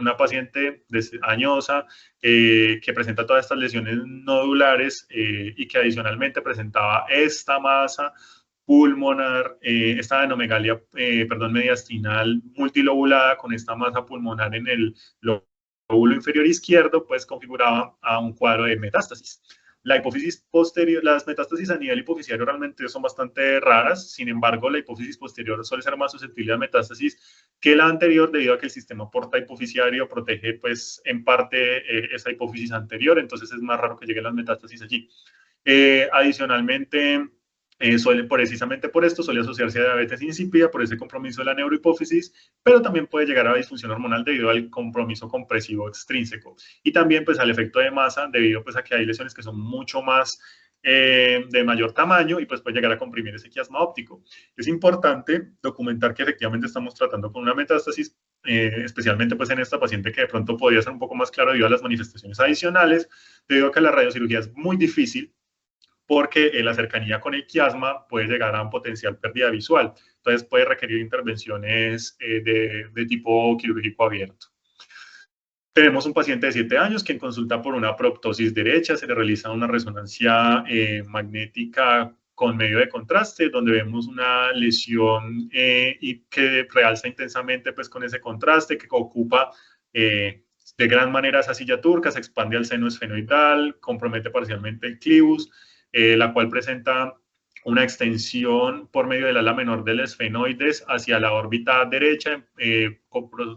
añosa que presenta todas estas lesiones nodulares y que adicionalmente presentaba esta masa pulmonar, esta adenomegalia, mediastinal multilobulada con esta masa pulmonar en el lóbulo inferior izquierdo, pues configuraba a un cuadro de metástasis. La hipófisis posterior, las metástasis a nivel hipofisiario realmente son bastante raras, sin embargo, la hipófisis posterior suele ser más susceptible a metástasis que la anterior debido a que el sistema porta hipofisiario protege, pues, en parte esa hipófisis anterior, entonces es más raro que lleguen las metástasis allí. Adicionalmente, precisamente por esto suele asociarse a diabetes insípida, por ese compromiso de la neurohipófisis, pero también puede llegar a disfunción hormonal debido al compromiso compresivo extrínseco y también pues al efecto de masa debido pues a que hay lesiones que son mucho más de mayor tamaño y pues puede llegar a comprimir ese quiasma óptico. Es importante documentar que efectivamente estamos tratando con una metástasis, especialmente pues en esta paciente que de pronto podría ser un poco más claro debido a las manifestaciones adicionales, debido a que la radiocirugía es muy difícil porque la cercanía con el quiasma puede llegar a un potencial pérdida visual. Entonces puede requerir intervenciones de tipo quirúrgico abierto. Tenemos un paciente de 7 años quien consulta por una proptosis derecha, se le realiza una resonancia magnética con medio de contraste, donde vemos una lesión y que realza intensamente pues, con ese contraste, que ocupa de gran manera esa silla turca, se expande al seno esfenoidal, compromete parcialmente el clivus, la cual presenta una extensión por medio del ala menor del esfenoides hacia la órbita derecha,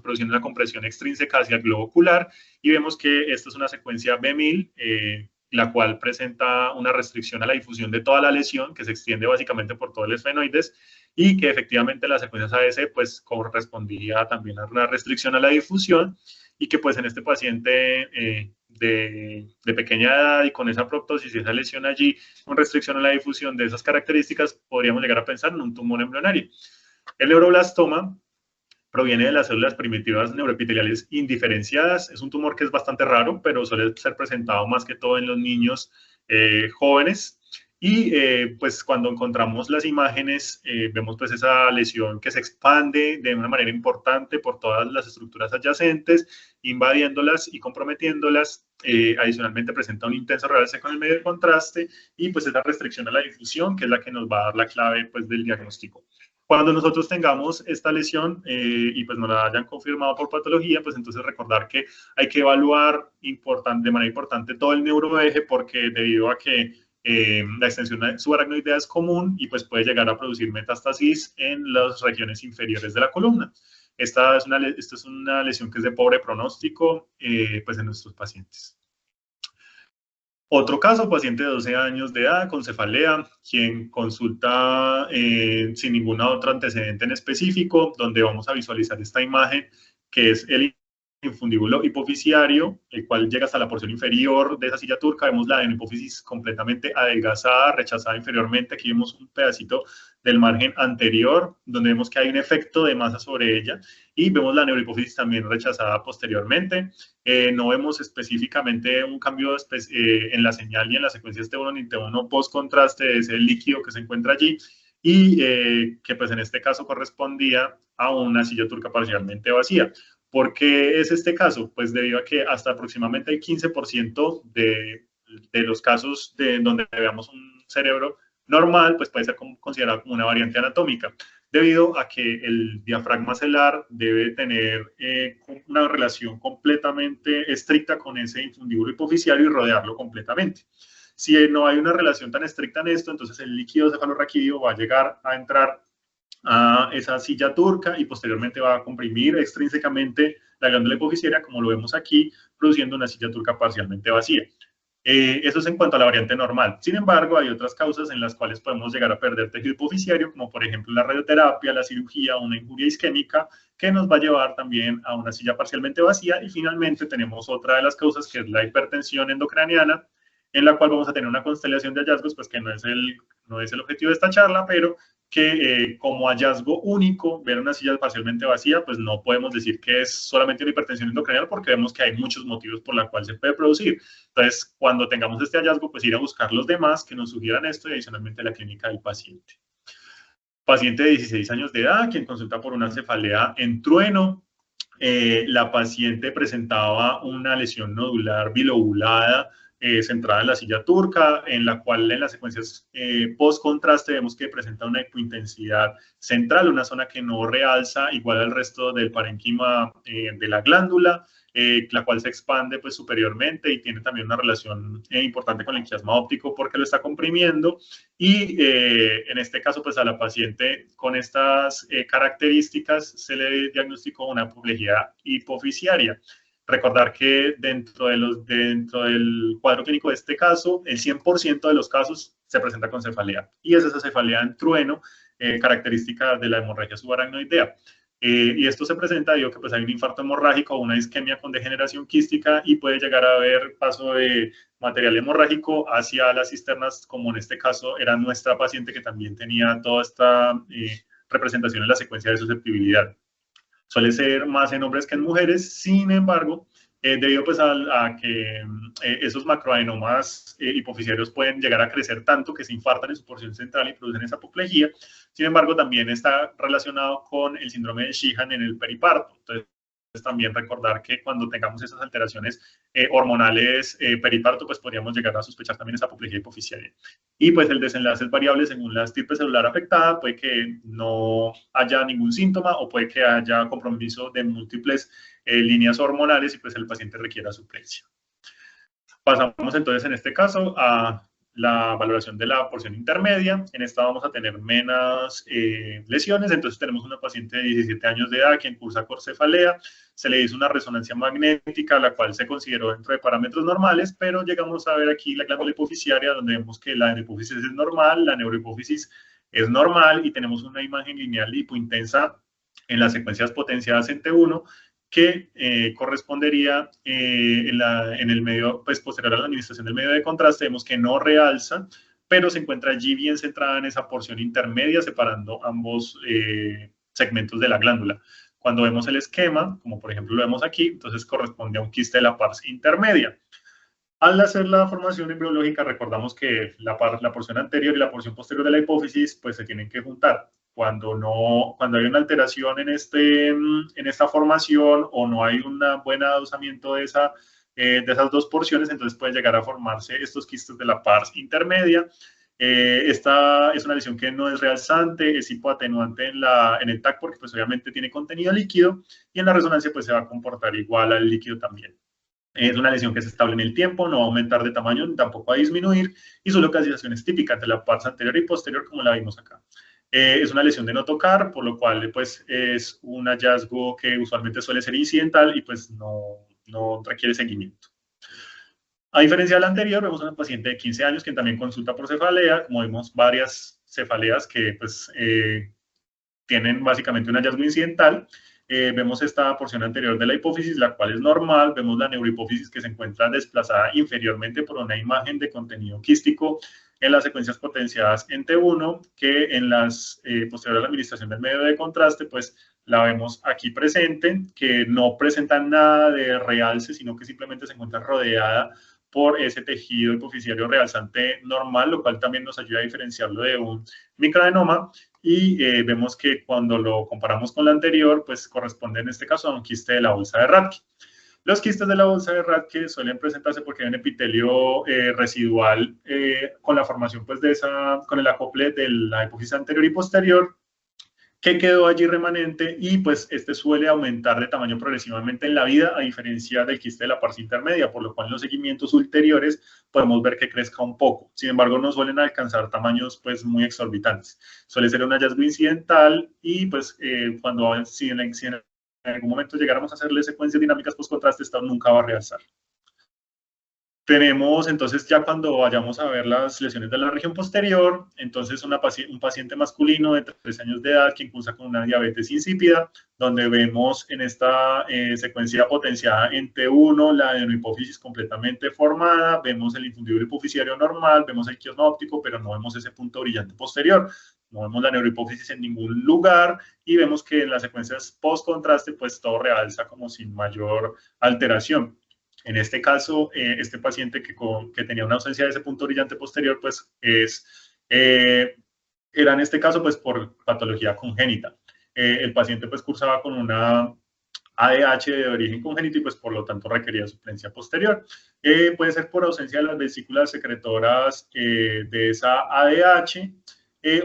produciendo una compresión extrínseca hacia el globo ocular, y vemos que esta es una secuencia B1000, la cual presenta una restricción a la difusión de toda la lesión, que se extiende básicamente por todo el esfenoides, y que efectivamente la secuencia AS pues correspondía también a una restricción a la difusión, y que pues en este paciente de pequeña edad y con esa proptosis y esa lesión allí, con restricción a la difusión de esas características, podríamos llegar a pensar en un tumor embrionario. El neuroblastoma proviene de las células primitivas neuroepiteliales indiferenciadas. Es un tumor que es bastante raro, pero suele ser presentado más que todo en los niños jóvenes. Y pues cuando encontramos las imágenes, vemos pues esa lesión que se expande de una manera importante por todas las estructuras adyacentes, invadiéndolas y comprometiéndolas. Adicionalmente presenta un intenso realce con el medio de contraste y pues esa restricción a la difusión, que es la que nos va a dar la clave pues del diagnóstico. Cuando nosotros tengamos esta lesión y pues nos la hayan confirmado por patología, pues entonces recordar que hay que evaluar de manera importante todo el neuroeje, porque debido a que la extensión subaracnoidea es común y pues puede llegar a producir metástasis en las regiones inferiores de la columna. Esta es una lesión que es de pobre pronóstico pues en nuestros pacientes. Otro caso, paciente de 12 años de edad con cefalea, quien consulta sin ningún otro antecedente en específico, donde vamos a visualizar esta imagen que es el infundíbulo hipofisiario, el cual llega hasta la porción inferior de esa silla turca. Vemos la hipófisis completamente adelgazada, rechazada inferiormente. Aquí vemos un pedacito del margen anterior, donde vemos que hay un efecto de masa sobre ella, y vemos la neurohipófisis también rechazada posteriormente. No vemos específicamente un cambio en la señal ni en la secuencia T1 ni T1 post-contraste de ese líquido que se encuentra allí, y que pues en este caso correspondía a una silla turca parcialmente vacía. ¿Por qué es este caso? Pues debido a que hasta aproximadamente el 15% de los casos donde veamos un cerebro normal, pues puede ser considerado como una variante anatómica, debido a que el diafragma celular debe tener una relación completamente estricta con ese infundíbulo hipofisiario y rodearlo completamente. Si no hay una relación tan estricta en esto, entonces el líquido cefalorraquídeo va a llegar a entrar a esa silla turca y posteriormente va a comprimir extrínsecamente la glándula hipofisiaria, como lo vemos aquí, produciendo una silla turca parcialmente vacía. Eso es en cuanto a la variante normal. Sin embargo, hay otras causas en las cuales podemos llegar a perder tejido hipofisiario, como por ejemplo la radioterapia, la cirugía, una injuria isquémica, que nos va a llevar también a una silla parcialmente vacía. Y finalmente tenemos otra de las causas, que es la hipertensión endocraniana, en la cual vamos a tener una constelación de hallazgos, pues que no es el objetivo de esta charla, pero que como hallazgo único, ver una silla parcialmente vacía, pues no podemos decir que es solamente una hipertensión endocranial, porque vemos que hay muchos motivos por los cuales se puede producir. Entonces, cuando tengamos este hallazgo, pues ir a buscar los demás que nos sugieran esto y adicionalmente la clínica del paciente. Paciente de 16 años de edad, quien consulta por una cefalea en trueno. la paciente presentaba una lesión nodular bilobulada centrada en la silla turca, en la cual en las secuencias post-contraste vemos que presenta una hipointensidad central, una zona que no realza igual al resto del parénquima de la glándula, la cual se expande pues superiormente y tiene también una relación importante con el quiasma óptico porque lo está comprimiendo, y en este caso pues a la paciente con estas características se le diagnosticó una apoplejía hipoficiaria. Recordar que dentro del cuadro clínico de este caso, el 100% de los casos se presenta con cefalea, y es esa cefalea en trueno, característica de la hemorragia subaracnoidea. Y esto se presenta, digo que pues hay un infarto hemorrágico o una isquemia con degeneración quística, y puede llegar a haber paso de material hemorrágico hacia las cisternas, como en este caso era nuestra paciente que también tenía toda esta representación en la secuencia de susceptibilidad. Suele ser más en hombres que en mujeres, sin embargo, debido pues a que esos macroadenomas hipoficiarios pueden llegar a crecer tanto que se infartan en su porción central y producen esa apoplejía. Sin embargo, también está relacionado con el síndrome de Sheehan en el periparto. Entonces, también recordar que cuando tengamos esas alteraciones hormonales periparto, pues podríamos llegar a sospechar también esa apoplejía hipoficiaria. Y pues el desenlace es variable según la estirpe celular afectada, puede que no haya ningún síntoma o puede que haya compromiso de múltiples líneas hormonales y pues el paciente requiera suplencia. Pasamos entonces en este caso a la valoración de la porción intermedia. En esta vamos a tener menos lesiones. Entonces tenemos una paciente de 17 años de edad quien cursa cefalea. Se le hizo una resonancia magnética, la cual se consideró dentro de parámetros normales, pero llegamos a ver aquí la glándula hipoficiaria, donde vemos que la hipófisis es normal, la neurohipófisis es normal, y tenemos una imagen lineal hipointensa en las secuencias potenciadas en T1, que correspondería en el medio, pues posterior a la administración del medio de contraste. Vemos que no realza, pero se encuentra allí bien centrada en esa porción intermedia, separando ambos segmentos de la glándula. Cuando vemos el esquema, como por ejemplo lo vemos aquí, entonces corresponde a un quiste de la pars intermedia. Al hacer la formación embriológica, recordamos que la porción anterior y la porción posterior de la hipófisis pues se tienen que juntar. Cuando hay una alteración en esta formación, o no hay un buen adosamiento de esas dos porciones, entonces puede llegar a formarse estos quistes de la pars intermedia. Esta es una lesión que no es realzante, es hipoatenuante en el TAC porque pues obviamente tiene contenido líquido, y en la resonancia pues se va a comportar igual al líquido también. Es una lesión que es estable en el tiempo, no va a aumentar de tamaño ni tampoco va a disminuir, y su localización es típica de la pars anterior y posterior, como la vimos acá. Es una lesión de no tocar, por lo cual pues es un hallazgo que usualmente suele ser incidental y pues no requiere seguimiento. A diferencia de la anterior, vemos una paciente de 15 años que también consulta por cefalea. Como vimos, varias cefaleas que pues tienen básicamente un hallazgo incidental. Vemos esta porción anterior de la hipófisis, la cual es normal. Vemos la neurohipófisis que se encuentra desplazada inferiormente por una imagen de contenido quístico en las secuencias potenciadas en T1, que en las posterior a la administración del medio de contraste, pues la vemos aquí presente, que no presenta nada de realce, sino que simplemente se encuentra rodeada por ese tejido hipoficiario realzante normal, lo cual también nos ayuda a diferenciarlo de un microadenoma. Y vemos que cuando lo comparamos con la anterior, pues corresponde en este caso a un quiste de la bolsa de Rathke. Los quistes de la bolsa de Rathke suelen presentarse porque hay un epitelio residual con la formación pues con el acople de la hipófisis anterior y posterior, que quedó allí remanente, y pues este suele aumentar de tamaño progresivamente en la vida, a diferencia del quiste de la pars intermedia, por lo cual en los seguimientos ulteriores podemos ver que crezca un poco. Sin embargo, no suelen alcanzar tamaños pues muy exorbitantes. Suele ser un hallazgo incidental, y pues si en algún momento llegáramos a hacerle secuencias dinámicas post-contraste, esta nunca va a realzar. Tenemos entonces, ya cuando vayamos a ver las lesiones de la región posterior, entonces un paciente masculino de 3 años de edad quien cursa con una diabetes insípida, donde vemos en esta secuencia potenciada en T1 la adenohipófisis completamente formada, vemos el infundible hipoficiario normal, vemos el quiasma óptico, pero no vemos ese punto brillante posterior, no vemos la neurohipófisis en ningún lugar, y vemos que en las secuencias post-contraste pues todo realza como sin mayor alteración. En este caso, este paciente que tenía una ausencia de ese punto brillante posterior, pues era en este caso pues por patología congénita. El paciente pues cursaba con ADH de origen congénito y pues por lo tanto requería suplencia posterior. Puede ser por ausencia de las vesículas secretoras de esa ADH,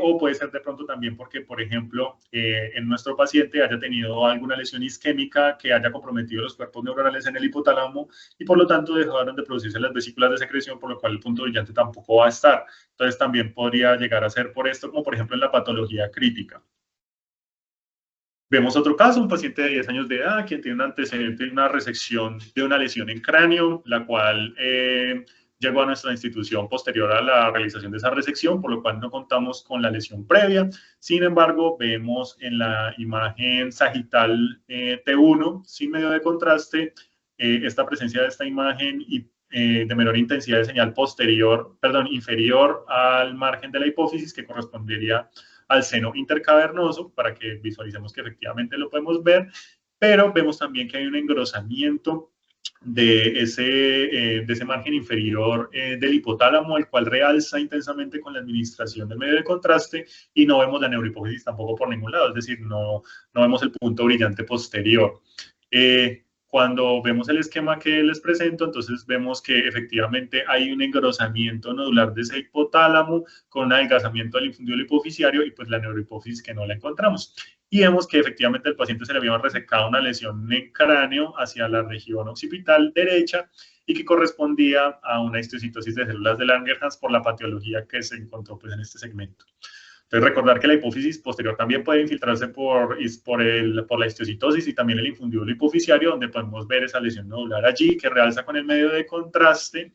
o puede ser de pronto también porque, por ejemplo, en nuestro paciente haya tenido alguna lesión isquémica que haya comprometido los cuerpos neuronales en el hipotálamo y por lo tanto dejaron de producirse las vesículas de secreción, por lo cual el punto brillante tampoco va a estar. Entonces también podría llegar a ser por esto, como por ejemplo en la patología crítica. Vemos otro caso, un paciente de 10 años de edad, quien tiene un antecedente de una resección de una lesión en cráneo, la cual llegó a nuestra institución posterior a la realización de esa resección, por lo cual no contamos con la lesión previa. Sin embargo, vemos en la imagen sagital T1, sin medio de contraste, esta presencia de esta imagen y de menor intensidad de señal inferior al margen de la hipófisis, que correspondería al seno intercavernoso, para que visualicemos que efectivamente lo podemos ver, pero vemos también que hay un engrosamiento de ese margen inferior del hipotálamo, el cual realza intensamente con la administración del medio de contraste, y no vemos la neurohipófisis tampoco por ningún lado, es decir, no vemos el punto brillante posterior. Cuando vemos el esquema que les presento, entonces vemos que efectivamente hay un engrosamiento nodular de ese hipotálamo con un adelgazamiento del infundíbulo hipofisiario y pues la neurohipófisis que no la encontramos. Y vemos que efectivamente al paciente se le había resecado una lesión en cráneo hacia la región occipital derecha y que correspondía a una histiocytosis de células de Langerhans por la patología que se encontró pues en este segmento. Entonces, recordar que la hipófisis posterior también puede infiltrarse por la histiocytosis y también el infundíbulo hipofisiario, donde podemos ver esa lesión nodular allí que realza con el medio de contraste.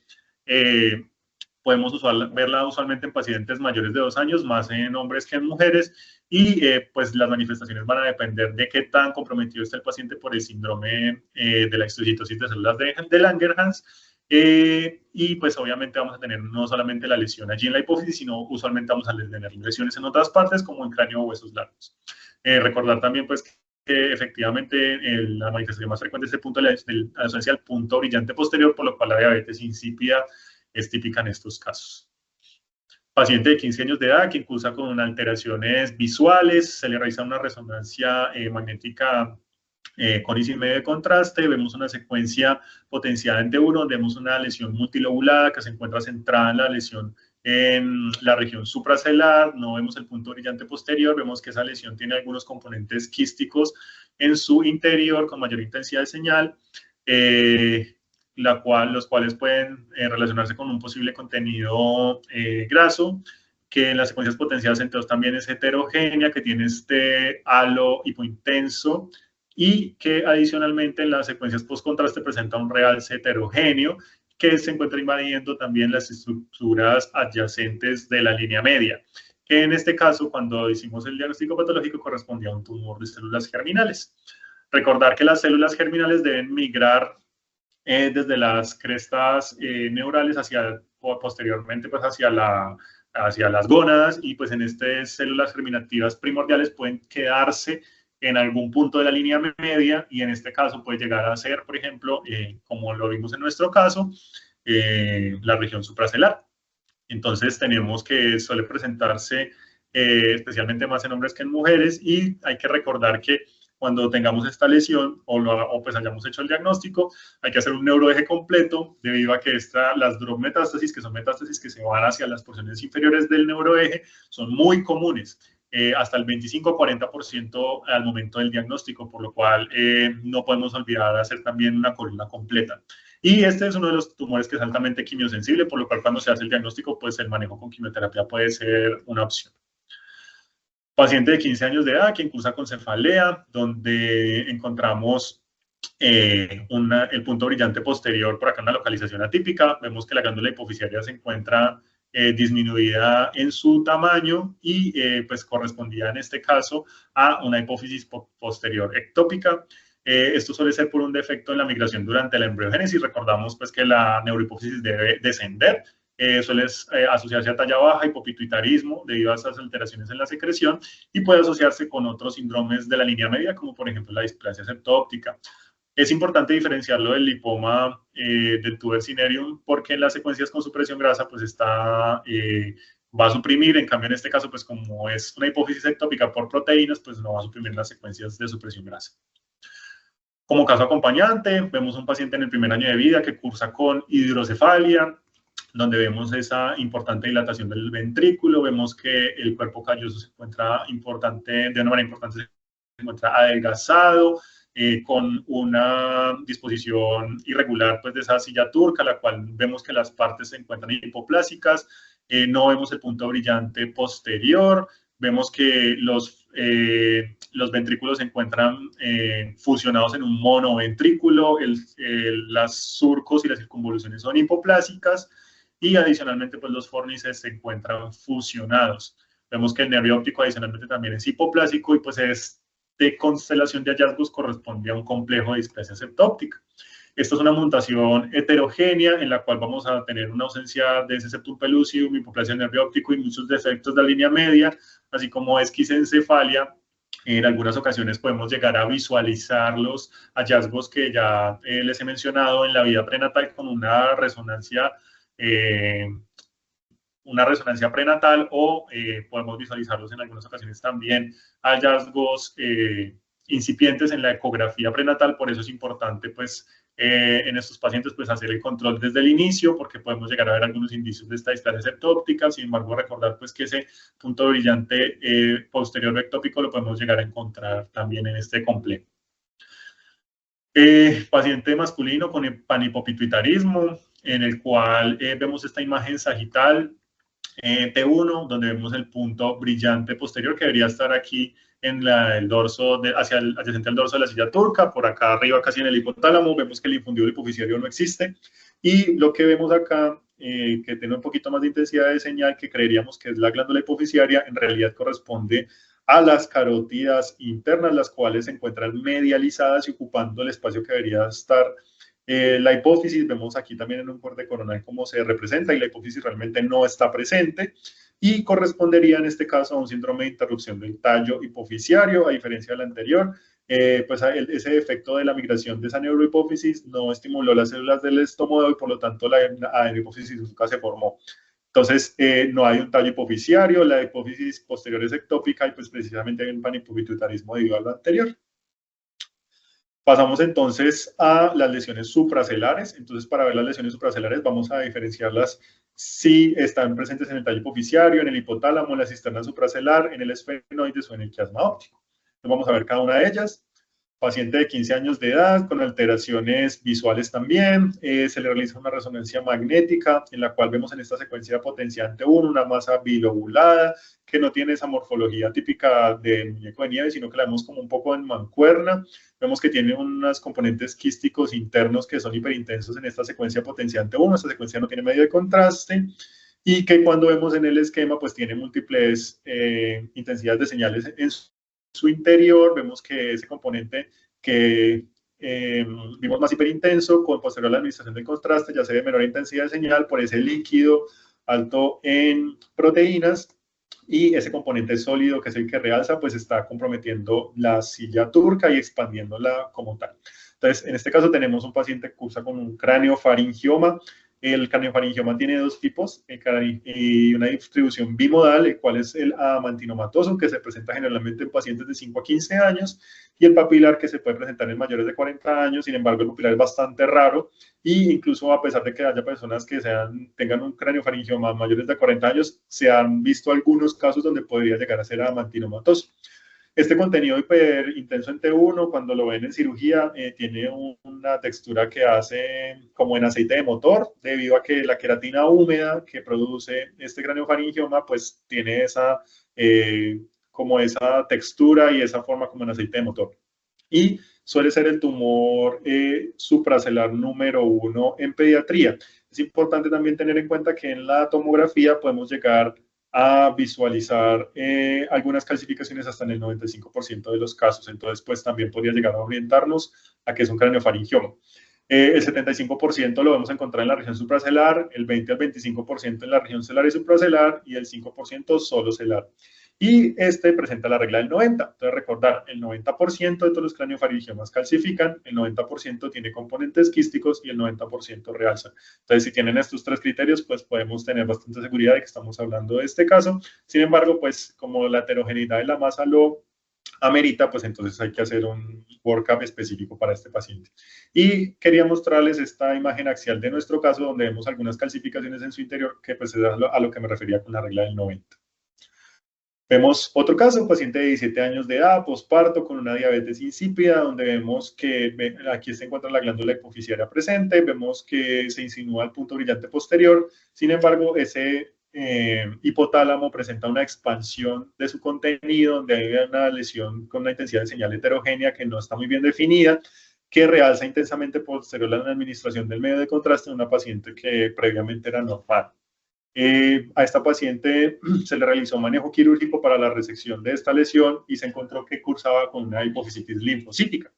Podemos verla usualmente en pacientes mayores de 2 años, más en hombres que en mujeres, y pues las manifestaciones van a depender de qué tan comprometido está el paciente por el síndrome de la histiocytosis de células de Langerhans. Y pues obviamente vamos a tener no solamente la lesión allí en la hipófisis, sino usualmente vamos a tener lesiones en otras partes como en cráneo o huesos largos. Recordar también pues que efectivamente la manifestación más frecuente es el punto de la ausencia del punto brillante posterior, por lo cual la diabetes insípida es típica en estos casos. Paciente de 15 años de edad que cursa con alteraciones visuales, se le realiza una resonancia magnética con y sin medio de contraste, vemos una secuencia potenciada en T1, donde vemos una lesión multilobulada que se encuentra centrada en la lesión en la región supracelular, no vemos el punto brillante posterior, vemos que esa lesión tiene algunos componentes quísticos en su interior con mayor intensidad de señal, los cuales pueden relacionarse con un posible contenido graso, que en las secuencias potenciadas en T2 también es heterogénea, que tiene este halo hipointenso, y que adicionalmente en las secuencias post-contraste presenta un realce heterogéneo que se encuentra invadiendo también las estructuras adyacentes de la línea media, que en este caso, cuando hicimos el diagnóstico patológico, correspondía a un tumor de células germinales. Recordar que las células germinales deben migrar desde las crestas neurales posteriormente pues hacia las gónadas, y pues en estas células germinativas primordiales pueden quedarse en algún punto de la línea media, y en este caso puede llegar a ser, por ejemplo, como lo vimos en nuestro caso, la región supracelular. Entonces tenemos que suele presentarse especialmente más en hombres que en mujeres, y hay que recordar que cuando tengamos esta lesión o pues hayamos hecho el diagnóstico, hay que hacer un neuroeje completo, debido a que las drop metástasis, que son metástasis que se van hacia las porciones inferiores del neuroeje, son muy comunes. Hasta el 25-40% al momento del diagnóstico, por lo cual no podemos olvidar hacer también una columna completa. Y este es uno de los tumores que es altamente quimiosensible, por lo cual cuando se hace el diagnóstico, pues el manejo con quimioterapia puede ser una opción. Paciente de 15 años de edad, quien cursa con cefalea, donde encontramos el punto brillante posterior por acá en la localización atípica. Vemos que la glándula hipofisiaria se encuentra disminuida en su tamaño y pues correspondía en este caso a una hipófisis posterior ectópica. Esto suele ser por un defecto en la migración durante la embriogénesis. Recordamos pues que la neurohipófisis debe descender. Suele asociarse a talla baja, hipopituitarismo, debido a esas alteraciones en la secreción, y puede asociarse con otros síndromes de la línea media, como por ejemplo la displasia septóptica. Es importante diferenciarlo del lipoma del tuber cinereum, porque en las secuencias con supresión grasa pues va a suprimir, en cambio en este caso pues como es una hipófisis ectópica por proteínas, pues no va a suprimir las secuencias de supresión grasa. Como caso acompañante, vemos un paciente en el primer año de vida que cursa con hidrocefalia, donde vemos esa importante dilatación del ventrículo, vemos que el cuerpo calloso se encuentra de una manera importante, se encuentra adelgazado, con una disposición irregular pues, de esa silla turca, la cual vemos que las partes se encuentran hipoplásicas, no vemos el punto brillante posterior, vemos que los ventrículos se encuentran fusionados en un monoventrículo, las surcos y las circunvoluciones son hipoplásicas, y adicionalmente pues los fórnices se encuentran fusionados. Vemos que el nervio óptico adicionalmente también es hipoplásico y pues de constelación de hallazgos corresponde a un complejo de displasia septóptica. Esto es una mutación heterogénea en la cual vamos a tener una ausencia de ese septum pellucidum, hipoplasia del nervio óptico y muchos defectos de la línea media, así como esquisencefalia. En algunas ocasiones podemos llegar a visualizar los hallazgos que ya les he mencionado en la vida prenatal con una resonancia prenatal, o podemos visualizarlos en algunas ocasiones también hallazgos incipientes en la ecografía prenatal. Por eso es importante pues en estos pacientes pues hacer el control desde el inicio, porque podemos llegar a ver algunos indicios de esta displasia septóptica. Sin embargo, recordar pues que ese punto brillante posterior ectópico lo podemos llegar a encontrar también en este complejo. Paciente masculino con panhipopituitarismo, en el cual vemos esta imagen sagital T1, donde vemos el punto brillante posterior que debería estar aquí en el dorso, adyacente al dorso de la silla turca, por acá arriba casi en el hipotálamo. Vemos que el infundíbulo hipofisiario no existe, y lo que vemos acá, que tiene un poquito más de intensidad de señal, que creeríamos que es la glándula hipofisiaria, en realidad corresponde a las carótidas internas, las cuales se encuentran medializadas y ocupando el espacio que debería estar la hipófisis. Vemos aquí también en un borde coronal cómo se representa, y la hipófisis realmente no está presente, y correspondería en este caso a un síndrome de interrupción del tallo hipofisiario, a diferencia del anterior. Pues ese efecto de la migración de esa neurohipófisis no estimuló las células del estomodo, y por lo tanto la hipófisis nunca se formó. Entonces, no hay un tallo hipofisiario, la hipófisis posterior es ectópica, y pues precisamente hay un panhipopituitarismo debido a lo anterior. Pasamos entonces a las lesiones supracelares. Entonces, para ver las lesiones supracelares vamos a diferenciarlas si están presentes en el tallo hipofisiario, en el hipotálamo, en la cisterna supracelar, en el esfenoides o en el quiasma óptico. Entonces, vamos a ver cada una de ellas. Paciente de 15 años de edad con alteraciones visuales también. Se le realiza una resonancia magnética, en la cual vemos en esta secuencia potenciante 1 una masa bilobulada que no tiene esa morfología típica de muñeco de nieve, sino que la vemos como un poco en mancuerna. Vemos que tiene unos componentes quísticos internos que son hiperintensos en esta secuencia potenciante 1. Esta secuencia no tiene medio de contraste, y que cuando vemos en el esquema pues tiene múltiples intensidades de señales en su interior. Vemos que ese componente que vimos más hiperintenso, con posterior a la administración del contraste, ya se ve menor intensidad de señal por ese líquido alto en proteínas, y ese componente sólido, que es el que realza, pues está comprometiendo la silla turca y expandiéndola como tal. Entonces, en este caso tenemos un paciente que cursa con un craneofaringioma. El craneofaringioma tiene dos tipos y una distribución bimodal, el cual es el adamantinomatoso, que se presenta generalmente en pacientes de 5 a 15 años, y el papilar, que se puede presentar en mayores de 40 años. Sin embargo, el papilar es bastante raro, y incluso a pesar de que haya personas que tengan un craneofaringioma mayores de 40 años, se han visto algunos casos donde podría llegar a ser adamantinomatoso. Este contenido hiperintenso en T1, cuando lo ven en cirugía, tiene una textura que hace como en aceite de motor, debido a que la queratina húmeda que produce este craneofaringioma, pues tiene como esa textura y esa forma como en aceite de motor. Y suele ser el tumor supracelar número 1 en pediatría. Es importante también tener en cuenta que en la tomografía podemos llegar a visualizar algunas calcificaciones hasta en el 95% de los casos. Entonces, pues también podría llegar a orientarnos a que es un craneofaringioma. El 75% lo vamos a encontrar en la región supracelar, el 20 al 25% en la región celar y supracelar, y el 5% solo celar. Y este presenta la regla del 90. Entonces, recordar, el 90% de todos los craneofaringiomas calcifican, el 90% tiene componentes quísticos y el 90% realzan. Entonces, si tienen estos tres criterios, pues podemos tener bastante seguridad de que estamos hablando de este caso. Sin embargo, pues como la heterogeneidad de la masa lo amerita, pues entonces hay que hacer un workup específico para este paciente. Y quería mostrarles esta imagen axial de nuestro caso, donde vemos algunas calcificaciones en su interior, que pues es a lo que me refería con la regla del 90. Vemos otro caso, un paciente de 17 años de edad, posparto, con una diabetes insípida, donde vemos que aquí se encuentra la glándula hipofisiaria presente, vemos que se insinúa el punto brillante posterior, sin embargo, ese hipotálamo presenta una expansión de su contenido, donde hay una lesión con una intensidad de señal heterogénea que no está muy bien definida, que realza intensamente posterior a la administración del medio de contraste en una paciente que previamente era normal. A esta paciente se le realizó manejo quirúrgico para la resección de esta lesión y se encontró que cursaba con una hipofisitis linfocítica.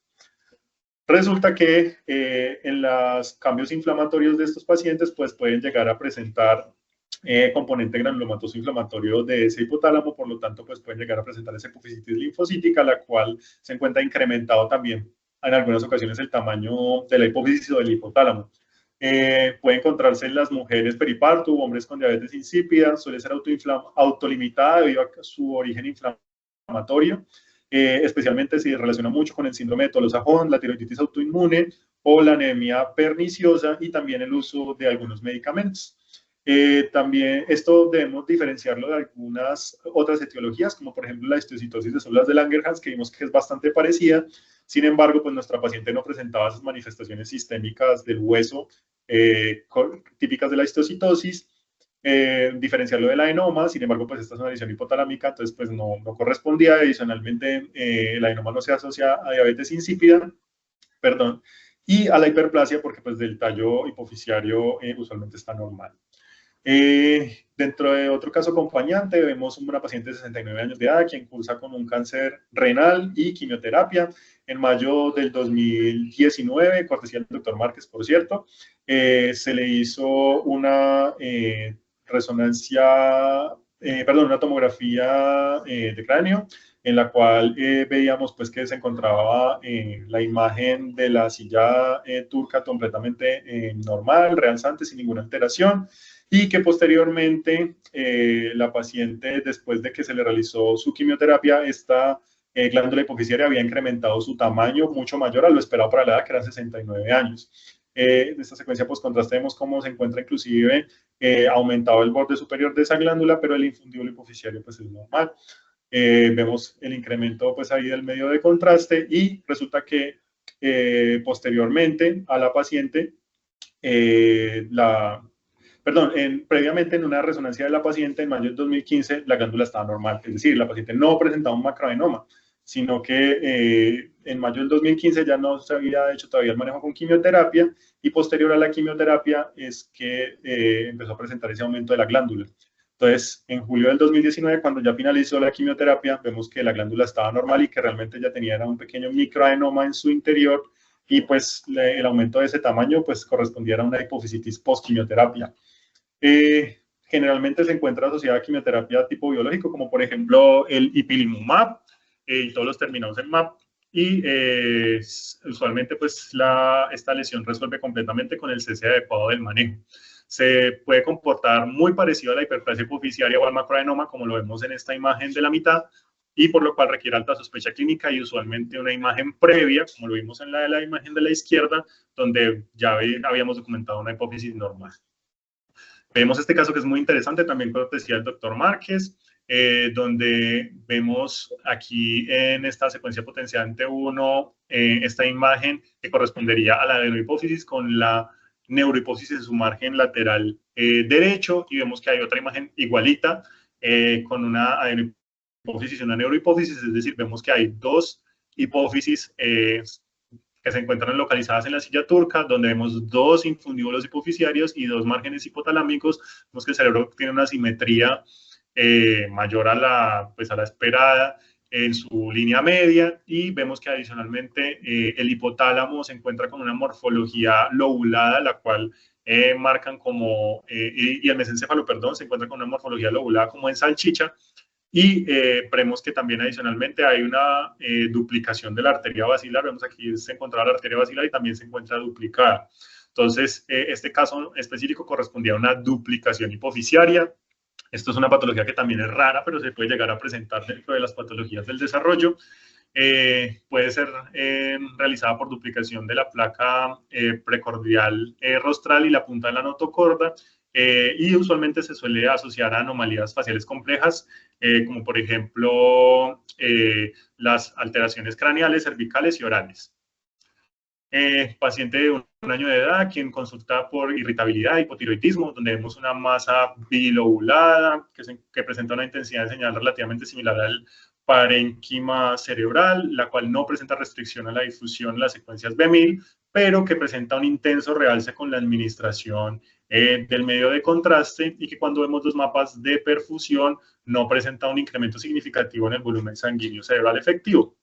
Resulta que en los cambios inflamatorios de estos pacientes pues pueden llegar a presentar componente granulomatoso inflamatorio de ese hipotálamo, por lo tanto pues pueden llegar a presentar esa hipofisitis linfocítica, la cual se encuentra incrementado también en algunas ocasiones el tamaño de la hipófisis o del hipotálamo. Puede encontrarse en las mujeres periparto, hombres con diabetes insípida, suele ser autolimitada debido a su origen inflamatorio, especialmente si se relaciona mucho con el síndrome de Tolosajón, la tiroiditis autoinmune o la anemia perniciosa y también el uso de algunos medicamentos. También esto debemos diferenciarlo de algunas otras etiologías, como por ejemplo la histiocytosis de células de Langerhans, que vimos que es bastante parecida. Sin embargo, pues nuestra paciente no presentaba esas manifestaciones sistémicas del hueso típicas de la histocitosis, diferenciarlo del adenoma. Sin embargo, pues esta es una lesión hipotalámica, entonces pues no correspondía. Adicionalmente, el adenoma no se asocia a diabetes insípida, perdón, y a la hiperplasia porque pues del tallo hipofisiario usualmente está normal. Dentro de otro caso acompañante, vemos una paciente de 69 años de edad quien cursa con un cáncer renal y quimioterapia. En mayo del 2019, cortesía del doctor Márquez, por cierto, se le hizo una una tomografía de cráneo, en la cual veíamos pues que se encontraba la imagen de la silla turca completamente normal, realzante, sin ninguna alteración, y que posteriormente la paciente, después de que se le realizó su quimioterapia, esta glándula hipofisiaria había incrementado su tamaño mucho mayor a lo esperado para la edad, que eran 69 años. En esta secuencia post-contraste vemos cómo se encuentra inclusive aumentado el borde superior de esa glándula, pero el infundíbulo hipofisiario pues es normal. Vemos el incremento pues ahí del medio de contraste y resulta que posteriormente a la paciente previamente en una resonancia de la paciente en mayo del 2015 la glándula estaba normal, es decir, la paciente no presentaba un macroadenoma, sino que en mayo del 2015 ya no se había hecho todavía el manejo con quimioterapia y posterior a la quimioterapia es que empezó a presentar ese aumento de la glándula. Entonces, en julio del 2019, cuando ya finalizó la quimioterapia, vemos que la glándula estaba normal y que realmente ya tenía un pequeño microadenoma en su interior y pues el aumento de ese tamaño pues correspondía a una hipofisitis post-quimioterapia. Generalmente se encuentra asociada a quimioterapia tipo biológico, como por ejemplo el ipilimumab, y todos los terminados en MAP, y usualmente pues esta lesión resuelve completamente con el cese adecuado del manejo. Se puede comportar muy parecido a la hiperplasia hipofisiaria o al macroadenoma, como lo vemos en esta imagen de la mitad, y por lo cual requiere alta sospecha clínica y usualmente una imagen previa, como lo vimos en la imagen de la izquierda, donde ya habíamos documentado una hipófisis normal. Vemos este caso que es muy interesante, también cortesía del doctor Márquez, donde vemos aquí en esta secuencia potenciante 1, esta imagen que correspondería a la adenohipófisis con la neurohipófisis en su margen lateral derecho, y vemos que hay otra imagen igualita con una adenohipófisis y una neurohipófisis, es decir, vemos que hay dos hipófisis que se encuentran localizadas en la silla turca, donde vemos dos infundíbulos hipofisiarios y dos márgenes hipotalámicos. Vemos que el cerebro tiene una simetría mayor a la esperada en su línea media, y vemos que adicionalmente el hipotálamo se encuentra con una morfología lobulada, la cual marcan como, y el mesencéfalo, perdón, se encuentra con una morfología lobulada como en salchicha, y vemos que también adicionalmente hay una duplicación de la arteria basilar. Vemos aquí se encontraba la arteria basilar y también se encuentra duplicada. Entonces, este caso específico correspondía a una duplicación hipofisiaria. Esto es una patología que también es rara, pero se puede llegar a presentar dentro de las patologías del desarrollo. Puede ser realizada por duplicación de la placa precordial rostral y la punta de la notocorda, y usualmente se suele asociar a anomalías faciales complejas, como por ejemplo las alteraciones craneales, cervicales y orales. Paciente de un año de edad, quien consulta por irritabilidad, hipotiroidismo, donde vemos una masa bilobulada que presenta una intensidad de señal relativamente similar al parénquima cerebral, la cual no presenta restricción a la difusión en las secuencias B1000, pero que presenta un intenso realce con la administración del medio de contraste, y que cuando vemos los mapas de perfusión no presenta un incremento significativo en el volumen sanguíneo cerebral efectivo.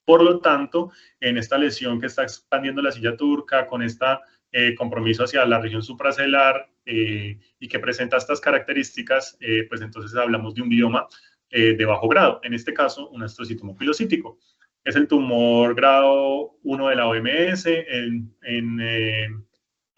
Por lo tanto, en esta lesión que está expandiendo la silla turca, con este compromiso hacia la región supracelular y que presenta estas características, pues entonces hablamos de un glioma de bajo grado, en este caso un astrocitoma pilocítico. Es el tumor grado 1 de la OMS,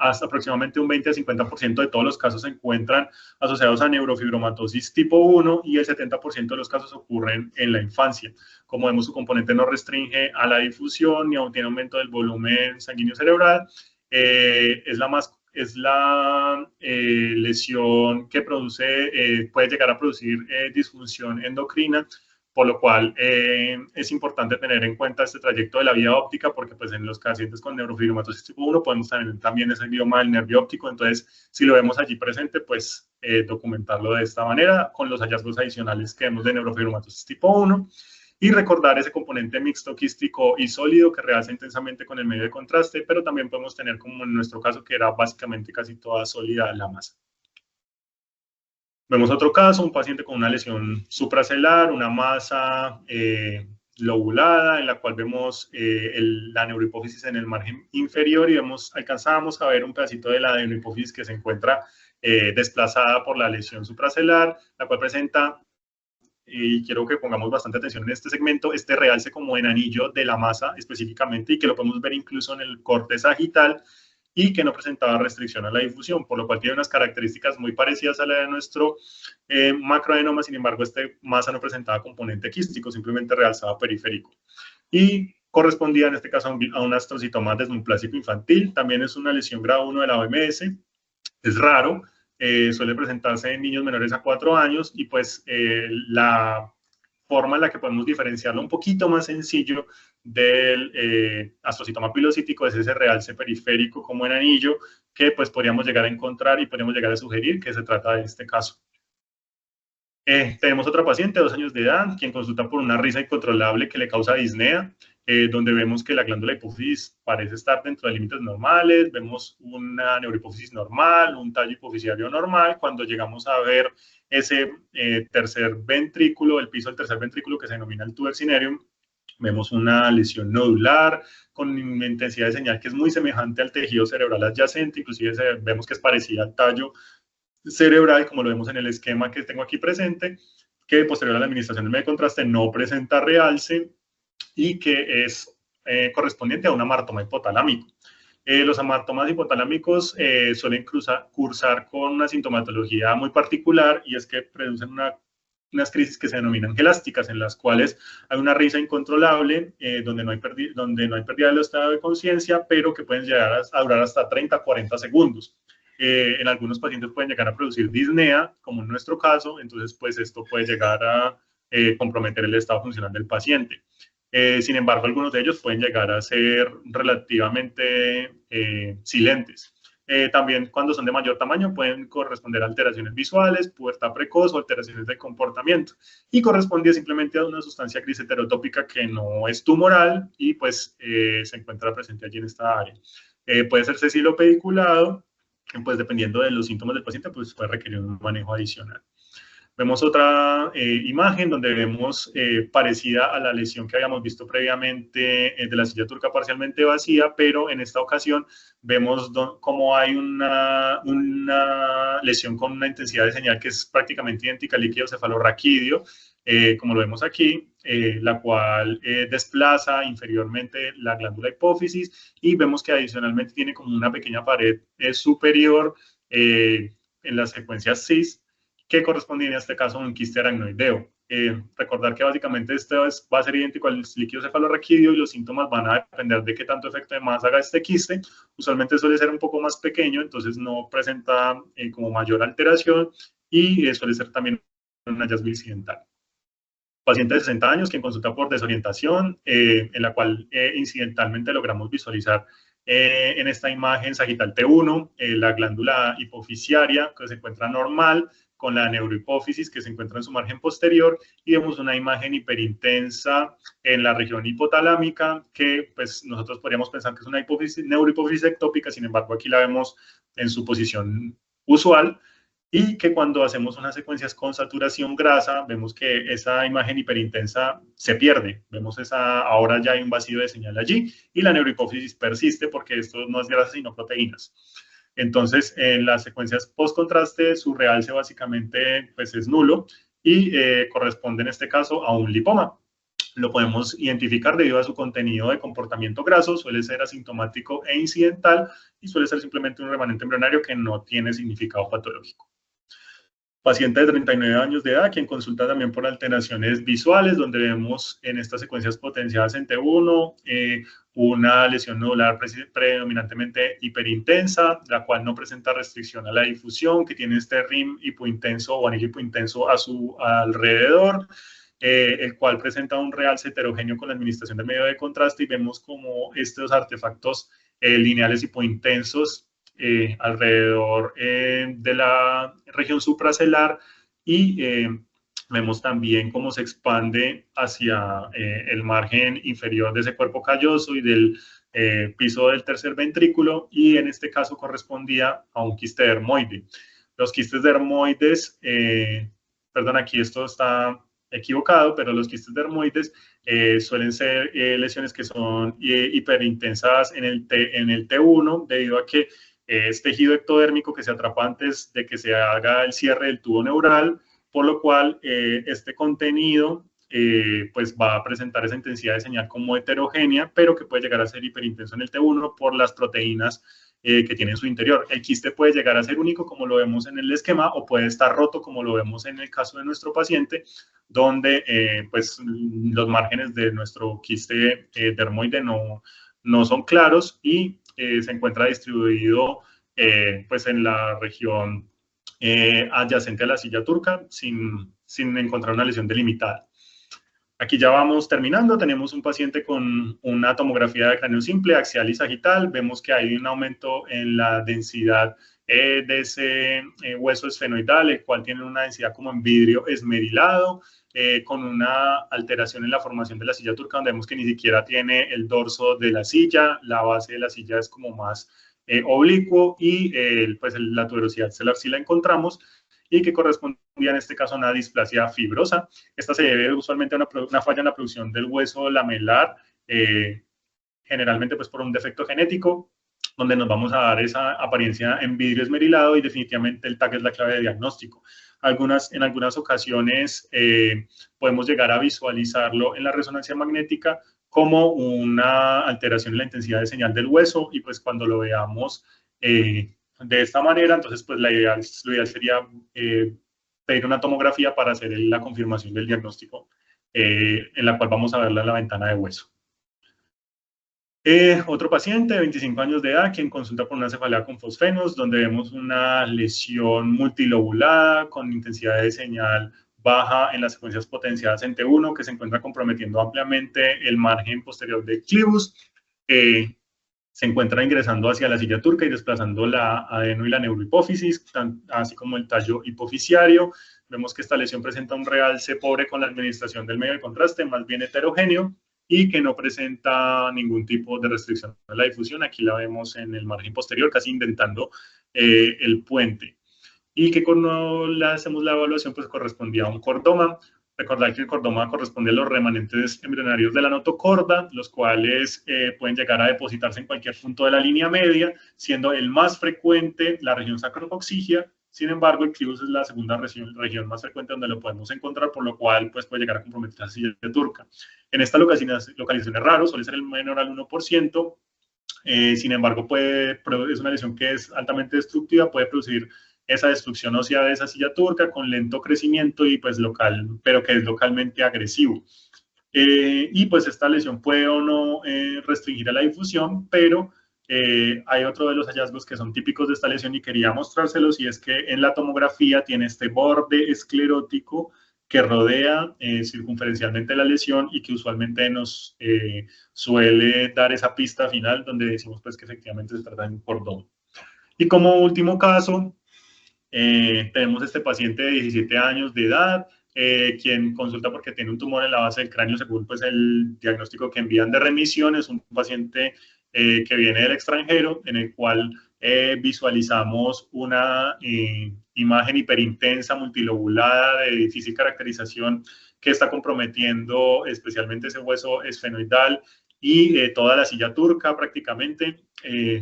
hasta aproximadamente un 20 a 50% de todos los casos se encuentran asociados a neurofibromatosis tipo 1 y el 70% de los casos ocurren en la infancia. Como vemos, su componente no restringe a la difusión ni tiene aumento del volumen sanguíneo cerebral. Es la lesión que puede llegar a producir disfunción endocrina, por lo cual es importante tener en cuenta este trayecto de la vía óptica, porque pues en los pacientes con neurofibromatosis tipo 1 podemos tener también ese glioma del nervio óptico. Entonces, si lo vemos allí presente, pues documentarlo de esta manera con los hallazgos adicionales que vemos de neurofibromatosis tipo 1, y recordar ese componente mixto, quístico y sólido que realza intensamente con el medio de contraste, pero también podemos tener, como en nuestro caso, que era básicamente casi toda sólida la masa. Vemos otro caso, un paciente con una lesión supracelular, una masa lobulada, en la cual vemos la neurohipófisis en el margen inferior, y alcanzábamos a ver un pedacito de la neurohipófisis que se encuentra desplazada por la lesión supracelular, la cual presenta, y quiero que pongamos bastante atención en este segmento, este realce como en anillo de la masa específicamente, y que lo podemos ver incluso en el corte sagital, y que no presentaba restricción a la difusión, por lo cual tiene unas características muy parecidas a la de nuestro macroadenoma. Sin embargo, esta masa no presentaba componente quístico, simplemente realzaba periférico. Y correspondía en este caso a un astrocitoma desmoplásico infantil. También es una lesión grado 1 de la OMS, es raro, suele presentarse en niños menores a 4 años, y pues la forma en la que podemos diferenciarlo un poquito más sencillo del astrocitoma pilocítico es ese realce periférico como en anillo, que pues podríamos llegar a encontrar y podríamos llegar a sugerir que se trata de este caso. Tenemos otra paciente de 2 años de edad, quien consulta por una risa incontrolable que le causa disnea, donde vemos que la glándula hipófisis parece estar dentro de límites normales, vemos una neurohipófisis normal, un tallo hipofisiario normal. Cuando llegamos a ver ese tercer ventrículo, el piso del tercer ventrículo, que se denomina el tuber cinereum, vemos una lesión nodular con una intensidad de señal que es muy semejante al tejido cerebral adyacente, inclusive vemos que es parecida al tallo cerebral, como lo vemos en el esquema que tengo aquí presente, que posterior a la administración del medio de contraste no presenta realce y que es correspondiente a un amartoma hipotalámico. Los amartomas hipotalámicos suelen cursar con una sintomatología muy particular, y es que producen unas crisis que se denominan gelásticas, en las cuales hay una risa incontrolable, donde no hay pérdida del estado de conciencia, pero que pueden llegar a durar hasta 30 a 40 segundos. En algunos pacientes pueden llegar a producir disnea, como en nuestro caso. Entonces pues esto puede llegar a comprometer el estado funcional del paciente. Sin embargo, algunos de ellos pueden llegar a ser relativamente silentes. También, cuando son de mayor tamaño, pueden corresponder a alteraciones visuales, pubertad precoz o alteraciones de comportamiento, y corresponde simplemente a una sustancia gris heterotópica que no es tumoral y pues se encuentra presente allí en esta área. Puede ser sesilo pediculado, pues dependiendo de los síntomas del paciente, pues puede requerir un manejo adicional. Vemos otra imagen donde vemos parecida a la lesión que habíamos visto previamente de la silla turca parcialmente vacía, pero en esta ocasión vemos cómo hay una lesión con una intensidad de señal que es prácticamente idéntica al líquido cefalorraquídeo, como lo vemos aquí, la cual desplaza inferiormente la glándula hipófisis, y vemos que adicionalmente tiene como una pequeña pared superior en las secuencias cis, que correspondía en este caso a un quiste aracnoideo. Recordar que básicamente esto va a ser idéntico al líquido cefalorraquídeo y los síntomas van a depender de qué tanto efecto de masa haga este quiste. Usualmente suele ser un poco más pequeño, entonces no presenta como mayor alteración y suele ser también un hallazgo incidental. Paciente de 60 años quien consulta por desorientación, en la cual incidentalmente logramos visualizar en esta imagen sagital T1, la glándula hipofisiaria que se encuentra normal, con la neurohipófisis que se encuentra en su margen posterior, y vemos una imagen hiperintensa en la región hipotalámica, que pues nosotros podríamos pensar que es una neurohipófisis ectópica, sin embargo aquí la vemos en su posición usual, y que cuando hacemos unas secuencias con saturación grasa, vemos que esa imagen hiperintensa se pierde. Vemos ahora ya hay un vacío de señal allí, y la neurohipófisis persiste porque esto no es grasa sino proteínas. Entonces, en las secuencias post-contraste, su realce básicamente pues, es nulo y corresponde en este caso a un lipoma. Lo podemos identificar debido a su contenido de comportamiento graso, suele ser asintomático e incidental y suele ser simplemente un remanente embrionario que no tiene significado patológico. Paciente de 39 años de edad, quien consulta también por alteraciones visuales, donde vemos en estas secuencias potenciadas en T1 una lesión nodular predominantemente hiperintensa, la cual no presenta restricción a la difusión, que tiene este rim hipointenso o anillo hipointenso a su alrededor, el cual presenta un realce heterogéneo con la administración del medio de contraste, y vemos como estos artefactos lineales hipointensos alrededor de la región supracelular, y vemos también cómo se expande hacia el margen inferior de ese cuerpo calloso y del piso del tercer ventrículo, y en este caso correspondía a un quiste dermoide. Los quistes dermoides, perdón, aquí esto está equivocado, pero los quistes dermoides suelen ser lesiones que son hiperintensas en el T1, debido a que es tejido ectodérmico que se atrapa antes de que se haga el cierre del tubo neural, por lo cual este contenido pues va a presentar esa intensidad de señal como heterogénea, pero que puede llegar a ser hiperintenso en el T1 por las proteínas que tiene en su interior. El quiste puede llegar a ser único, como lo vemos en el esquema, o puede estar roto, como lo vemos en el caso de nuestro paciente, donde pues los márgenes de nuestro quiste dermoide no son claros, y se encuentra distribuido pues en la región adyacente a la silla turca, sin encontrar una lesión delimitada. Aquí ya vamos terminando. Tenemos un paciente con una tomografía de cráneo simple, axial y sagital. Vemos que hay un aumento en la densidad de ese hueso esfenoidal, el cual tiene una densidad como en vidrio esmerilado, con una alteración en la formación de la silla turca, donde vemos que ni siquiera tiene el dorso de la silla, la base de la silla es como más oblicuo, y pues la tuberosidad celular sí la encontramos, y que correspondía en este caso a una displasia fibrosa. Esta se debe usualmente a una falla en la producción del hueso lamelar, generalmente pues por un defecto genético, donde nos vamos a dar esa apariencia en vidrio esmerilado, y definitivamente el TAC es la clave de diagnóstico. En algunas ocasiones podemos llegar a visualizarlo en la resonancia magnética como una alteración en la intensidad de señal del hueso, y pues cuando lo veamos de esta manera, entonces pues lo ideal sería pedir una tomografía para hacer la confirmación del diagnóstico, en la cual vamos a verla en la ventana de hueso. Otro paciente de 25 años de edad, quien consulta por una cefalea con fosfenos, donde vemos una lesión multilobulada con intensidad de señal baja en las secuencias potenciadas en T1, que se encuentra comprometiendo ampliamente el margen posterior del clivus. Se encuentra ingresando hacia la silla turca y desplazando la adeno y la neurohipófisis, así como el tallo hipofisiario. Vemos que esta lesión presenta un realce pobre con la administración del medio de contraste, más bien heterogéneo, y que no presenta ningún tipo de restricción a la difusión. Aquí la vemos en el margen posterior, casi indentando el puente. Y que cuando hacemos la evaluación, pues correspondía a un cordoma. Recordar que el cordoma corresponde a los remanentes embrionarios de la notocorda, los cuales pueden llegar a depositarse en cualquier punto de la línea media, siendo el más frecuente la región sacrocoxigia. Sin embargo, el clivus es la segunda región más frecuente donde lo podemos encontrar, por lo cual pues, puede llegar a comprometer la silla turca. En esta localización es raro, suele ser el menor al 1%. Sin embargo, es una lesión que es altamente destructiva, puede producir esa destrucción ósea de esa silla turca con lento crecimiento y pues local, pero que es localmente agresivo. Y pues esta lesión puede o no restringir a la difusión, pero hay otro de los hallazgos que son típicos de esta lesión y quería mostrárselos, y es que en la tomografía tiene este borde esclerótico que rodea circunferencialmente la lesión y que usualmente nos suele dar esa pista final donde decimos pues que efectivamente se trata de un cordón. Y como último caso, tenemos este paciente de 17 años de edad, quien consulta porque tiene un tumor en la base del cráneo según pues, el diagnóstico que envían de remisión. Es un paciente que viene del extranjero, en el cual visualizamos una imagen hiperintensa, multilobulada, de difícil caracterización, que está comprometiendo especialmente ese hueso esfenoidal y toda la silla turca prácticamente,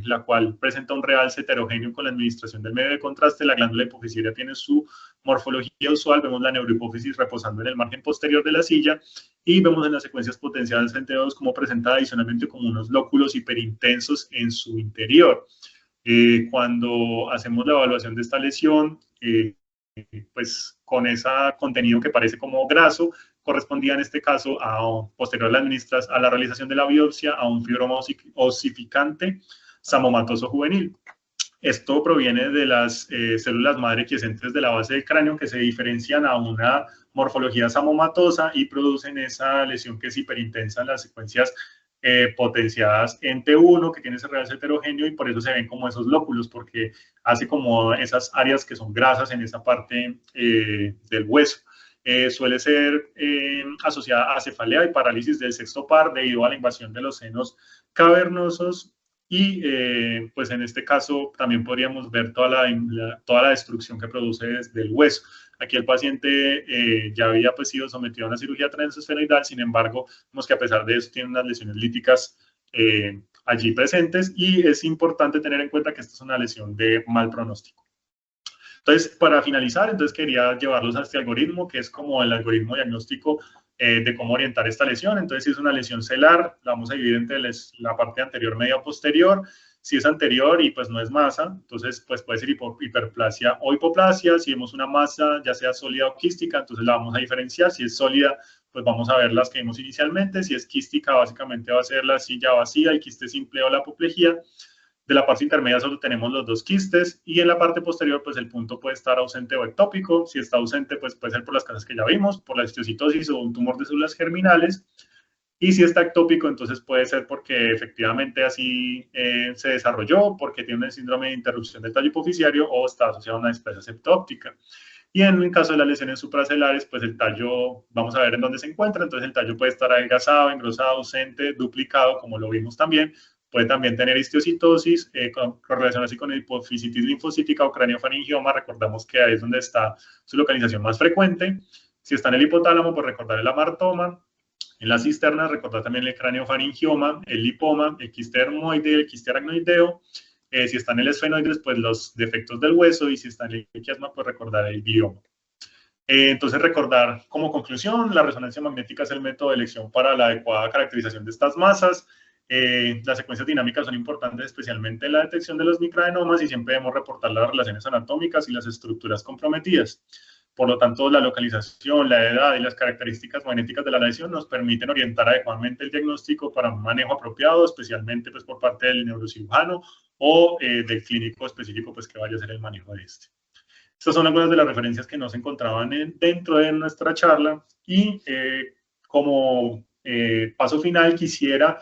la cual presenta un realce heterogéneo con la administración del medio de contraste. La glándula hipofisiaria tiene su morfología usual, vemos la neurohipófisis reposando en el margen posterior de la silla y vemos en las secuencias potenciales frente 2 como presenta adicionalmente como unos lóculos hiperintensos en su interior. Cuando hacemos la evaluación de esta lesión, pues con ese contenido que parece como graso, correspondía en este caso posterior a la realización de la biopsia a un fibroma osificante samomatoso juvenil. Esto proviene de las células madre quiescentes de la base del cráneo, que se diferencian a una morfología samomatosa y producen esa lesión que es hiperintensa en las secuencias potenciadas en T1, que tiene ese realce heterogéneo, y por eso se ven como esos lóculos, porque hace como esas áreas que son grasas en esa parte del hueso. Suele ser asociada a cefalea y parálisis del sexto par debido a la invasión de los senos cavernosos, y pues en este caso también podríamos ver toda la destrucción que produce desde el hueso. Aquí el paciente ya había pues sido sometido a una cirugía transesfenoidal, sin embargo, vemos que a pesar de eso tiene unas lesiones líticas allí presentes, y es importante tener en cuenta que esta es una lesión de mal pronóstico. Entonces, para finalizar, quería llevarlos a este algoritmo, que es como el algoritmo diagnóstico de cómo orientar esta lesión. Entonces, si es una lesión celar, la vamos a dividir entre la parte anterior, media o posterior. Si es anterior y pues no es masa, entonces pues puede ser hiperplasia o hipoplasia. Si vemos una masa, ya sea sólida o quística, entonces la vamos a diferenciar. Si es sólida, pues vamos a ver las que vimos inicialmente. Si es quística, básicamente va a ser la silla vacía, el quiste simple o la apoplejía. De la parte intermedia solo tenemos los dos quistes, y en la parte posterior pues el punto puede estar ausente o ectópico. Si está ausente pues puede ser por las causas que ya vimos, por la histiocytosis o un tumor de células germinales, y si está ectópico entonces puede ser porque efectivamente así se desarrolló, porque tiene un síndrome de interrupción del tallo hipofisiario o está asociado a una displasia septóptica. Y en el caso de las lesiones supracelares, pues el tallo, vamos a ver en dónde se encuentra. Entonces el tallo puede estar adelgazado, engrosado, ausente, duplicado, como lo vimos también. Puede también tener histiocytosis, con relación así con hipofisitis linfocítica o craniofaringioma. Recordamos que ahí es donde está su localización más frecuente. Si está en el hipotálamo, pues recordar el amartoma. En la cisterna, recordar también el craniofaringioma, el lipoma, el quiste dermoide, el quiste aracnoideo. Si está en el esfenoides, pues los defectos del hueso, y si está en el quiasma, pues recordar el bioma. Entonces, recordar como conclusión, la resonancia magnética es el método de elección para la adecuada caracterización de estas masas. Las secuencias dinámicas son importantes, especialmente en la detección de los microadenomas, y siempre debemos reportar las relaciones anatómicas y las estructuras comprometidas. Por lo tanto, la localización, la edad y las características magnéticas de la lesión nos permiten orientar adecuadamente el diagnóstico para un manejo apropiado, especialmente pues, por parte del neurocirujano o del clínico específico pues, que vaya a hacer el manejo de este. Estas son algunas de las referencias que nos encontraban dentro de nuestra charla, y como paso final quisiera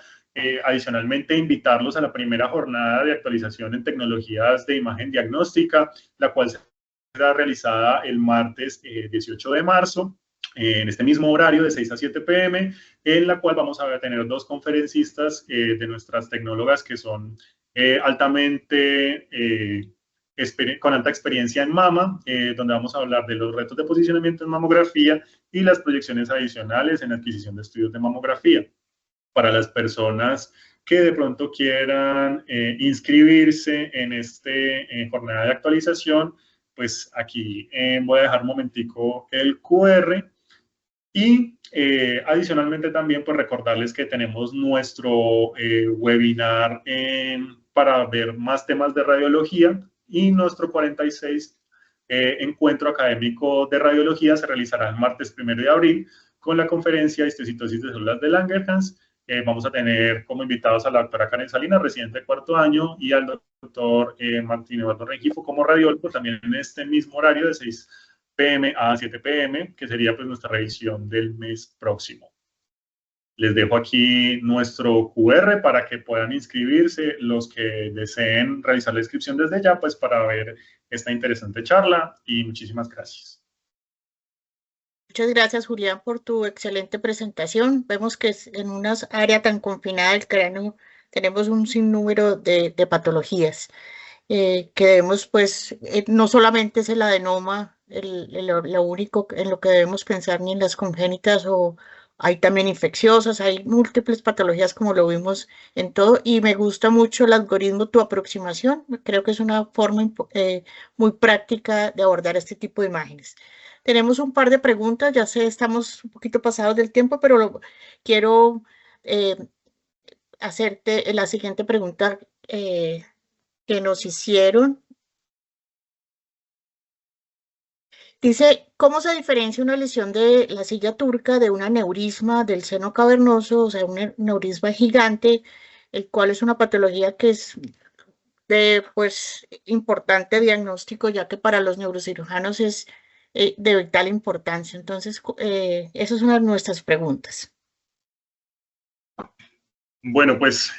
adicionalmente invitarlos a la primera jornada de actualización en tecnologías de imagen diagnóstica, la cual será realizada el martes 18 de marzo, en este mismo horario de 6 a 7 p.m., en la cual vamos a tener dos conferencistas de nuestras tecnólogas que son altamente con alta experiencia en mama, donde vamos a hablar de los retos de posicionamiento en mamografía y las proyecciones adicionales en adquisición de estudios de mamografía. Para las personas que de pronto quieran inscribirse en esta jornada de actualización, pues aquí voy a dejar un momentico el QR, y adicionalmente también pues recordarles que tenemos nuestro webinar para ver más temas de radiología, y nuestro 46 encuentro académico de radiología se realizará el martes 1 de abril con la conferencia Histocitosis de células de Langerhans. Vamos a tener como invitados a la doctora Karen Salinas, residente de 4º año, y al doctor Martín Eduardo Rengifo como radiólogo, también en este mismo horario de 6 p.m. a 7 p.m., que sería pues nuestra revisión del mes próximo. Les dejo aquí nuestro QR para que puedan inscribirse los que deseen realizar la inscripción desde ya, pues para ver esta interesante charla, y muchísimas gracias. Muchas gracias, Julián, por tu excelente presentación. Vemos que en una área tan confinada del cráneo tenemos un sinnúmero de patologías que debemos, pues, no solamente es el adenoma lo único en lo que debemos pensar, ni en las congénitas, o hay también infecciosas, hay múltiples patologías como lo vimos en todo, y me gusta mucho el algoritmo, tu aproximación. Creo que es una forma muy práctica de abordar este tipo de imágenes. Tenemos un par de preguntas, ya sé, estamos un poquito pasados del tiempo, pero quiero hacerte la siguiente pregunta que nos hicieron. Dice, ¿cómo se diferencia una lesión de la silla turca de un aneurisma del seno cavernoso, o sea, un aneurisma gigante, el cual es una patología que es de, pues, importante diagnóstico, ya que para los neurocirujanos es de vital importancia? Entonces, esa es una de nuestras preguntas. Bueno, pues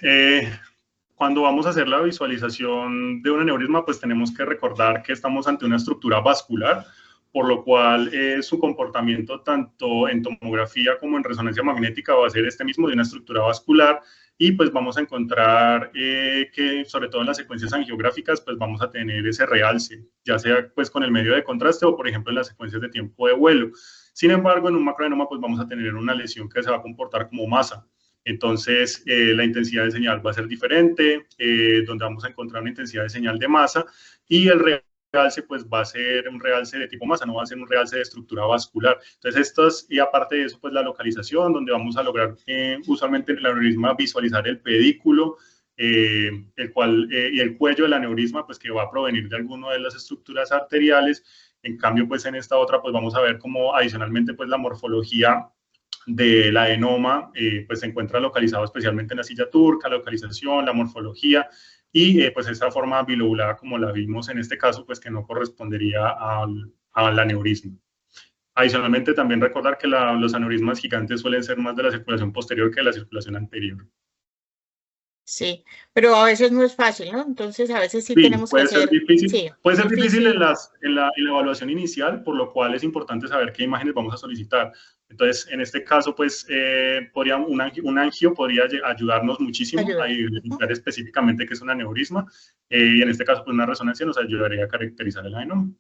cuando vamos a hacer la visualización de un aneurisma, pues tenemos que recordar que estamos ante una estructura vascular, por lo cual su comportamiento tanto en tomografía como en resonancia magnética va a ser este mismo, de una estructura vascular, y pues vamos a encontrar que sobre todo en las secuencias angiográficas pues vamos a tener ese realce, ya sea pues con el medio de contraste o por ejemplo en las secuencias de tiempo de vuelo. Sin embargo, en un macroadenoma pues vamos a tener una lesión que se va a comportar como masa. Entonces, la intensidad de señal va a ser diferente, donde vamos a encontrar una intensidad de señal de masa, y el realce pues va a ser un realce de tipo masa, no va a ser un realce de estructura vascular. Entonces, y aparte de eso, pues la localización, donde vamos a lograr usualmente en el aneurisma visualizar el pedículo, el cual, y el cuello del aneurisma, pues que va a provenir de alguna de las estructuras arteriales. En cambio, pues en esta otra, pues vamos a ver cómo adicionalmente, pues la morfología del adenoma pues se encuentra localizado especialmente en la silla turca, la localización, la morfología, y pues esta forma bilobulada como la vimos en este caso, pues que no correspondería al aneurisma. Adicionalmente, también recordar que los aneurismas gigantes suelen ser más de la circulación posterior que de la circulación anterior. Sí, pero a veces no es fácil, ¿no? Entonces, a veces sí tenemos que hacer... Difícil, sí, puede ser difícil en la evaluación inicial, por lo cual es importante saber qué imágenes vamos a solicitar. Entonces, en este caso, pues, un angio podría ayudarnos muchísimo a identificar específicamente qué es un aneurisma, y en este caso, pues, una resonancia nos ayudaría a caracterizar el adenoma.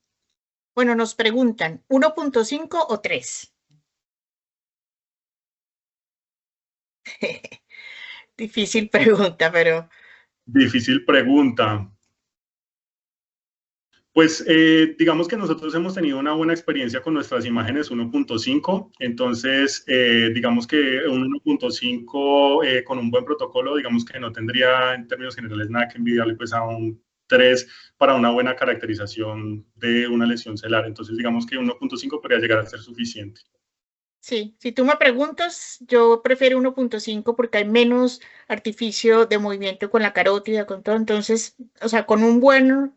Bueno, nos preguntan, ¿1.5 o 3? Difícil pregunta, pero... Difícil pregunta. Pues digamos que nosotros hemos tenido una buena experiencia con nuestras imágenes 1.5, entonces digamos que un 1.5 con un buen protocolo, digamos que no tendría en términos generales nada que envidiarle pues a un 3 para una buena caracterización de una lesión celular. Entonces digamos que 1.5 podría llegar a ser suficiente. Sí, si tú me preguntas, yo prefiero 1.5 porque hay menos artificio de movimiento con la carótida, con todo. Entonces, o sea, con un buen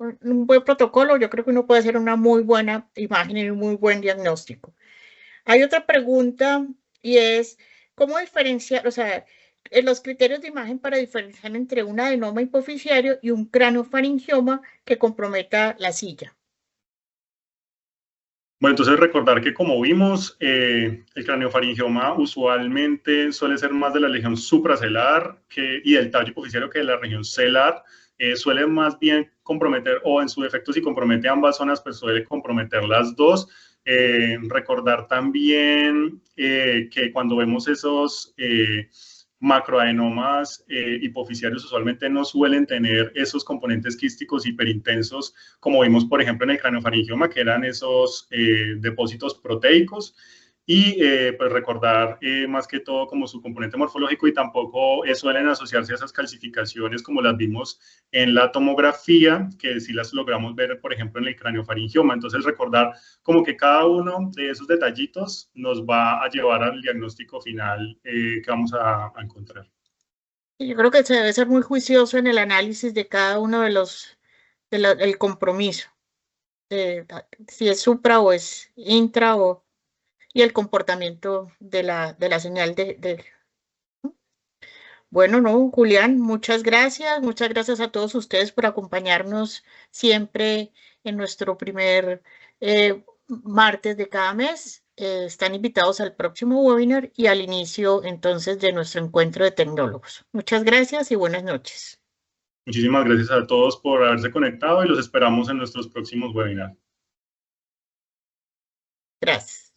protocolo, yo creo que uno puede hacer una muy buena imagen y un muy buen diagnóstico. Hay otra pregunta, y es, ¿cómo diferenciar, o sea, los criterios de imagen para diferenciar entre un adenoma hipoficiario y un craniofaringioma que comprometa la silla? Bueno, entonces recordar que como vimos, el craniofaringioma usualmente suele ser más de la región supracelular y del tallo hipoficiario que de la región celular. Suele más bien comprometer, o en su defecto si compromete ambas zonas, pues suele comprometer las dos. Recordar también que cuando vemos esos macroadenomas hipoficiarios usualmente no suelen tener esos componentes quísticos hiperintensos, como vimos por ejemplo en el craniofaringioma, que eran esos depósitos proteicos. y pues recordar más que todo como su componente morfológico, y tampoco suelen asociarse a esas calcificaciones como las vimos en la tomografía, que sí las logramos ver, por ejemplo, en el craneofaringioma. Entonces recordar como que cada uno de esos detallitos nos va a llevar al diagnóstico final que vamos a encontrar. Yo creo que se debe ser muy juicioso en el análisis de cada uno de el compromiso, si es supra o es intra, y el comportamiento de la señal Bueno, no, Julián, muchas gracias a todos ustedes por acompañarnos siempre en nuestro primer martes de cada mes. Están invitados al próximo webinar y al inicio entonces de nuestro encuentro de tecnólogos. Muchas gracias y buenas noches. Muchísimas gracias a todos por haberse conectado y los esperamos en nuestros próximos webinars. Gracias.